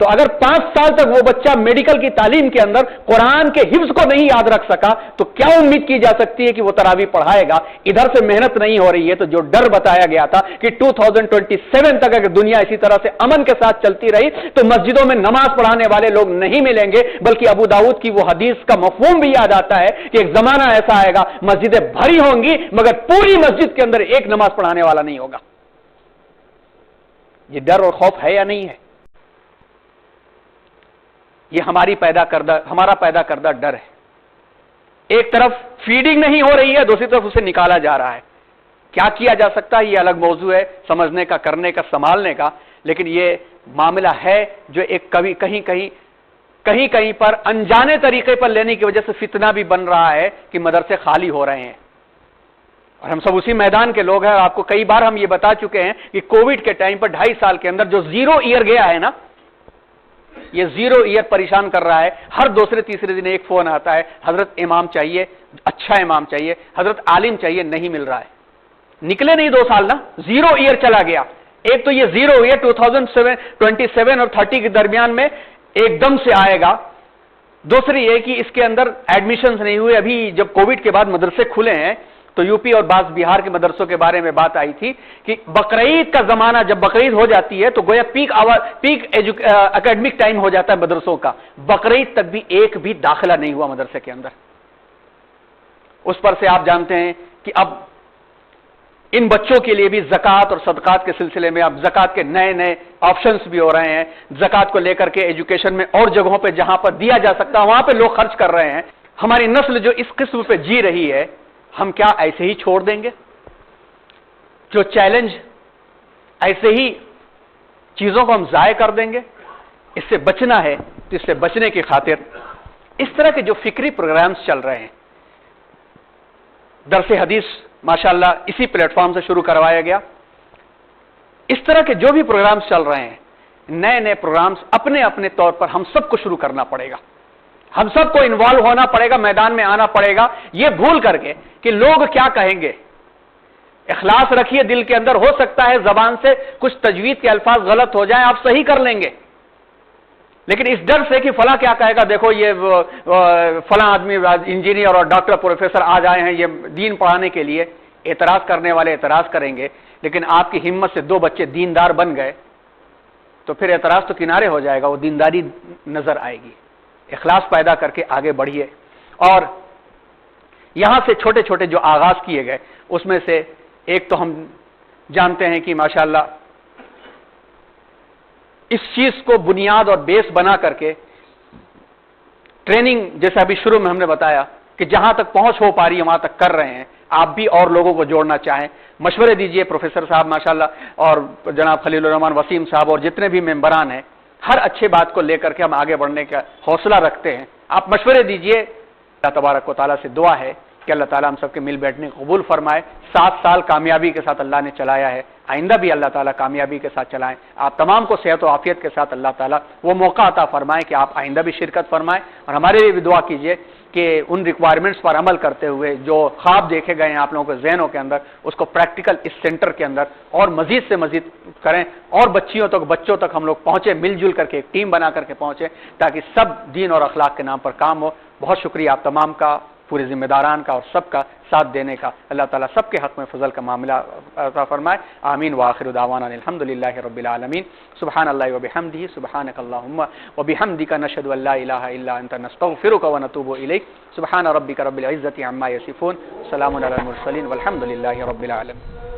تو اگر 5 سال تک وہ بچہ میڈیکل کی تعلیم کے اندر قرآن کے حفظ کو نہیں یاد رکھ سکا تو کیا امید کی جا سکتی ہے کہ وہ تراویح پڑھائے گا؟ ادھر سے محنت نہیں ہو رہی ہے، تو جو ڈر بتایا گیا تھا کہ 2027 تک اگر دنیا اسی طرح سے امن کے ساتھ چلتی رہی تو مسجدوں میں نماز پڑھانے والے لوگ نہیں ملیں گے، بلکہ ابو داؤد کی وہ حدیث کا مفہوم بھی یاد آتا ہے کہ ایک زمانہ ایسا آئے گا مسجدیں بھری ہوں گی مگر پوری مسجد کے اندر ایک نماز پڑھانے والا نہیں ہوگا۔ یہ ڈر اور خوف ہے یا نہیں ہے؟ یہ ہمارا پیدا کردہ ڈر ہے۔ ایک طرف فیڈنگ نہیں ہو رہی ہے، دوسری طرف اسے نکالا جا رہا ہے۔ کیا کیا جا سکتا ہے یہ الگ موضوع ہے، سمجھنے کا، کرنے کا، سنبھالنے کا، لیکن یہ معاملہ ہے جو ایک کہیں پر انجانے طریقے پر لینے کی وجہ سے فتنہ بھی بن رہا ہے کہ مدرسے خالی ہو رہے ہیں، اور ہم سب اسی میدان کے لوگ ہیں۔ آپ کو کئی بار ہم یہ بتا چکے ہیں کہ کووڈ کے ٹائم پر 2.5 سال کے اندر جو 0 ایئر گیا ہے نا، یہ 0 ایئر پریشان کر رہا ہے۔ ہر دوسرے تیسرے دن ایک فون آتا ہے، حضرت امام چاہیے، اچھا امام چاہیے، حضرت عالم چاہیے، نہیں مل رہا ہے۔ نکلے نہیں 2 سال نا، 0 ایئر چلا گیا۔ ایک تو یہ 0 ایئر 2027 اور 30 کے درمیان میں ایک دم سے آئے گا، دوسری یہ کہ اس کے اندر ایڈمیشنز نہیں ہوئے۔ ابھی جب کووڈ کے بعد مدرسے کھلے ہیں تو یو پی اور بعض بہار کے مدرسوں کے بارے میں بات آئی تھی کہ بقرعید کا زمانہ جب بقرعید ہو جاتی ہے تو گویا پیک اکیڈمک ٹائم ہو جاتا ہے مدرسوں کا، بقرعید تک بھی ایک بھی داخلہ نہیں ہوا مدرسے کے اندر۔ اس پر سے آپ جانتے ہیں کہ اب ان بچوں کے لیے بھی زکوٰۃ اور صدقات کے سلسلے میں اب زکوٰۃ کے نئے آپشنز بھی ہو رہے ہیں۔ زکوٰۃ کو لے کر کے ایجوکیشن میں اور جگہوں پہ جہاں پر دیا جا سکتا ہے وہاں پہ لوگ خرچ کر رہے ہیں۔ ہماری نسل جو اس قسم پہ جی رہی ہے، ہم کیا ایسے ہی چھوڑ دیں گے؟ جو چیلنج ایسے ہی چیزوں کو ہم ضائع کر دیں گے؟ اس سے بچنا ہے تو اس سے بچنے کی خاطر اس طرح کے جو فکری پروگرامز چل رہے ہیں، درس حدیث ماشاءاللہ اسی پلیٹ فارم سے شروع کروایا گیا، اس طرح کے جو بھی پروگرامز چل رہے ہیں، نئے پروگرامز اپنے اپنے طور پر ہم سب کو شروع کرنا پڑے گا، ہم سب کو انوالو ہونا پڑے گا، میدان میں آنا پڑے گا، یہ بھول کر کے کہ لوگ کیا کہیں گے۔ اخلاص رکھیے دل کے اندر، ہو سکتا ہے زبان سے کچھ تجوید کے الفاظ غلط ہو جائیں، آپ صحیح کر لیں گے، لیکن اس ڈر سے کہ فلاں کیا کہے گا، دیکھو یہ فلاں آدمی انجینئر اور ڈاکٹر پروفیسر آج آئے ہیں یہ دین پڑھانے کے لیے، اعتراض کرنے والے اعتراض کریں گے، لیکن آپ کی ہمت سے 2 بچے دیندار بن گئے تو پھر اعتراض تو کنارے ہو جائے گا، وہ دینداری نظر آئے گی۔ اخلاص پیدا کر کے آگے بڑھیے، اور یہاں سے چھوٹے چھوٹے جو آغاز کیے گئے اس میں سے ایک تو ہم جانتے ہیں کہ ماشاءاللہ اس چیز کو بنیاد اور بیس بنا کر کے ٹریننگ، جیسا ابھی شروع میں ہم نے بتایا کہ جہاں تک پہنچ ہو پا رہی ہے وہاں تک کر رہے ہیں، آپ بھی اور لوگوں کو جوڑنا چاہیں، مشورے دیجئے پروفیسر صاحب ماشاءاللہ اور جناب خلیل الرحمان وسیم صاحب اور جتنے بھی ممبران ہیں، ہر اچھے بات کو لے کر کے ہم آگے بڑھنے کا حوصلہ رکھتے ہیں، آپ مشورے دیجئے۔ اللہ تبارک و تعالیٰ سے دعا ہے کہ اللہ تعالیٰ ہم سب کے مل بیٹھنے قبول فرمائے. 7 سال کامیابی کے ساتھ اللہ نے چلایا ہے, آئندہ بھی اللہ تعالیٰ کامیابی کے ساتھ چلائیں. آپ تمام کو صحت و عافیت کے ساتھ اللہ تعالیٰ وہ موقع عطا فرمائے کہ آپ آئندہ بھی شرکت فرمائیں, اور ہمارے لیے بھی دعا کیجیے کہ ان ریکوائرمنٹس پر عمل کرتے ہوئے جو خواب دیکھے گئے ہیں آپ لوگوں کے ذہنوں کے اندر, اس کو پریکٹیکل اس سینٹر کے اندر اور مزید سے مزید کریں, اور بچوں تک ہم لوگ پہنچے, مل جل کر کے ایک ٹیم بنا کر کے پہنچے, تاکہ سب دین اور اخلاق کے نام پر کام ہو. بہت شکریہ آپ تمام کا, پورے ذمہ داران کا اور سب کا ساتھ دینے کا. اللہ تعالیٰ سب کے حق میں فضل کا معاملہ عطا فرمائے. آمین. وآخر دعوانا الحمدللہ رب العالمین. سبحان اللہ وبحمدہ, سبحانک اللہم وبحمدک, نشہد ان لا الہ الا انت, نستغفرک ونتوب الیک. سبحان ربک رب العزۃ عما یصفون, سلام علی المرسلین والحمد للہ رب العالمین.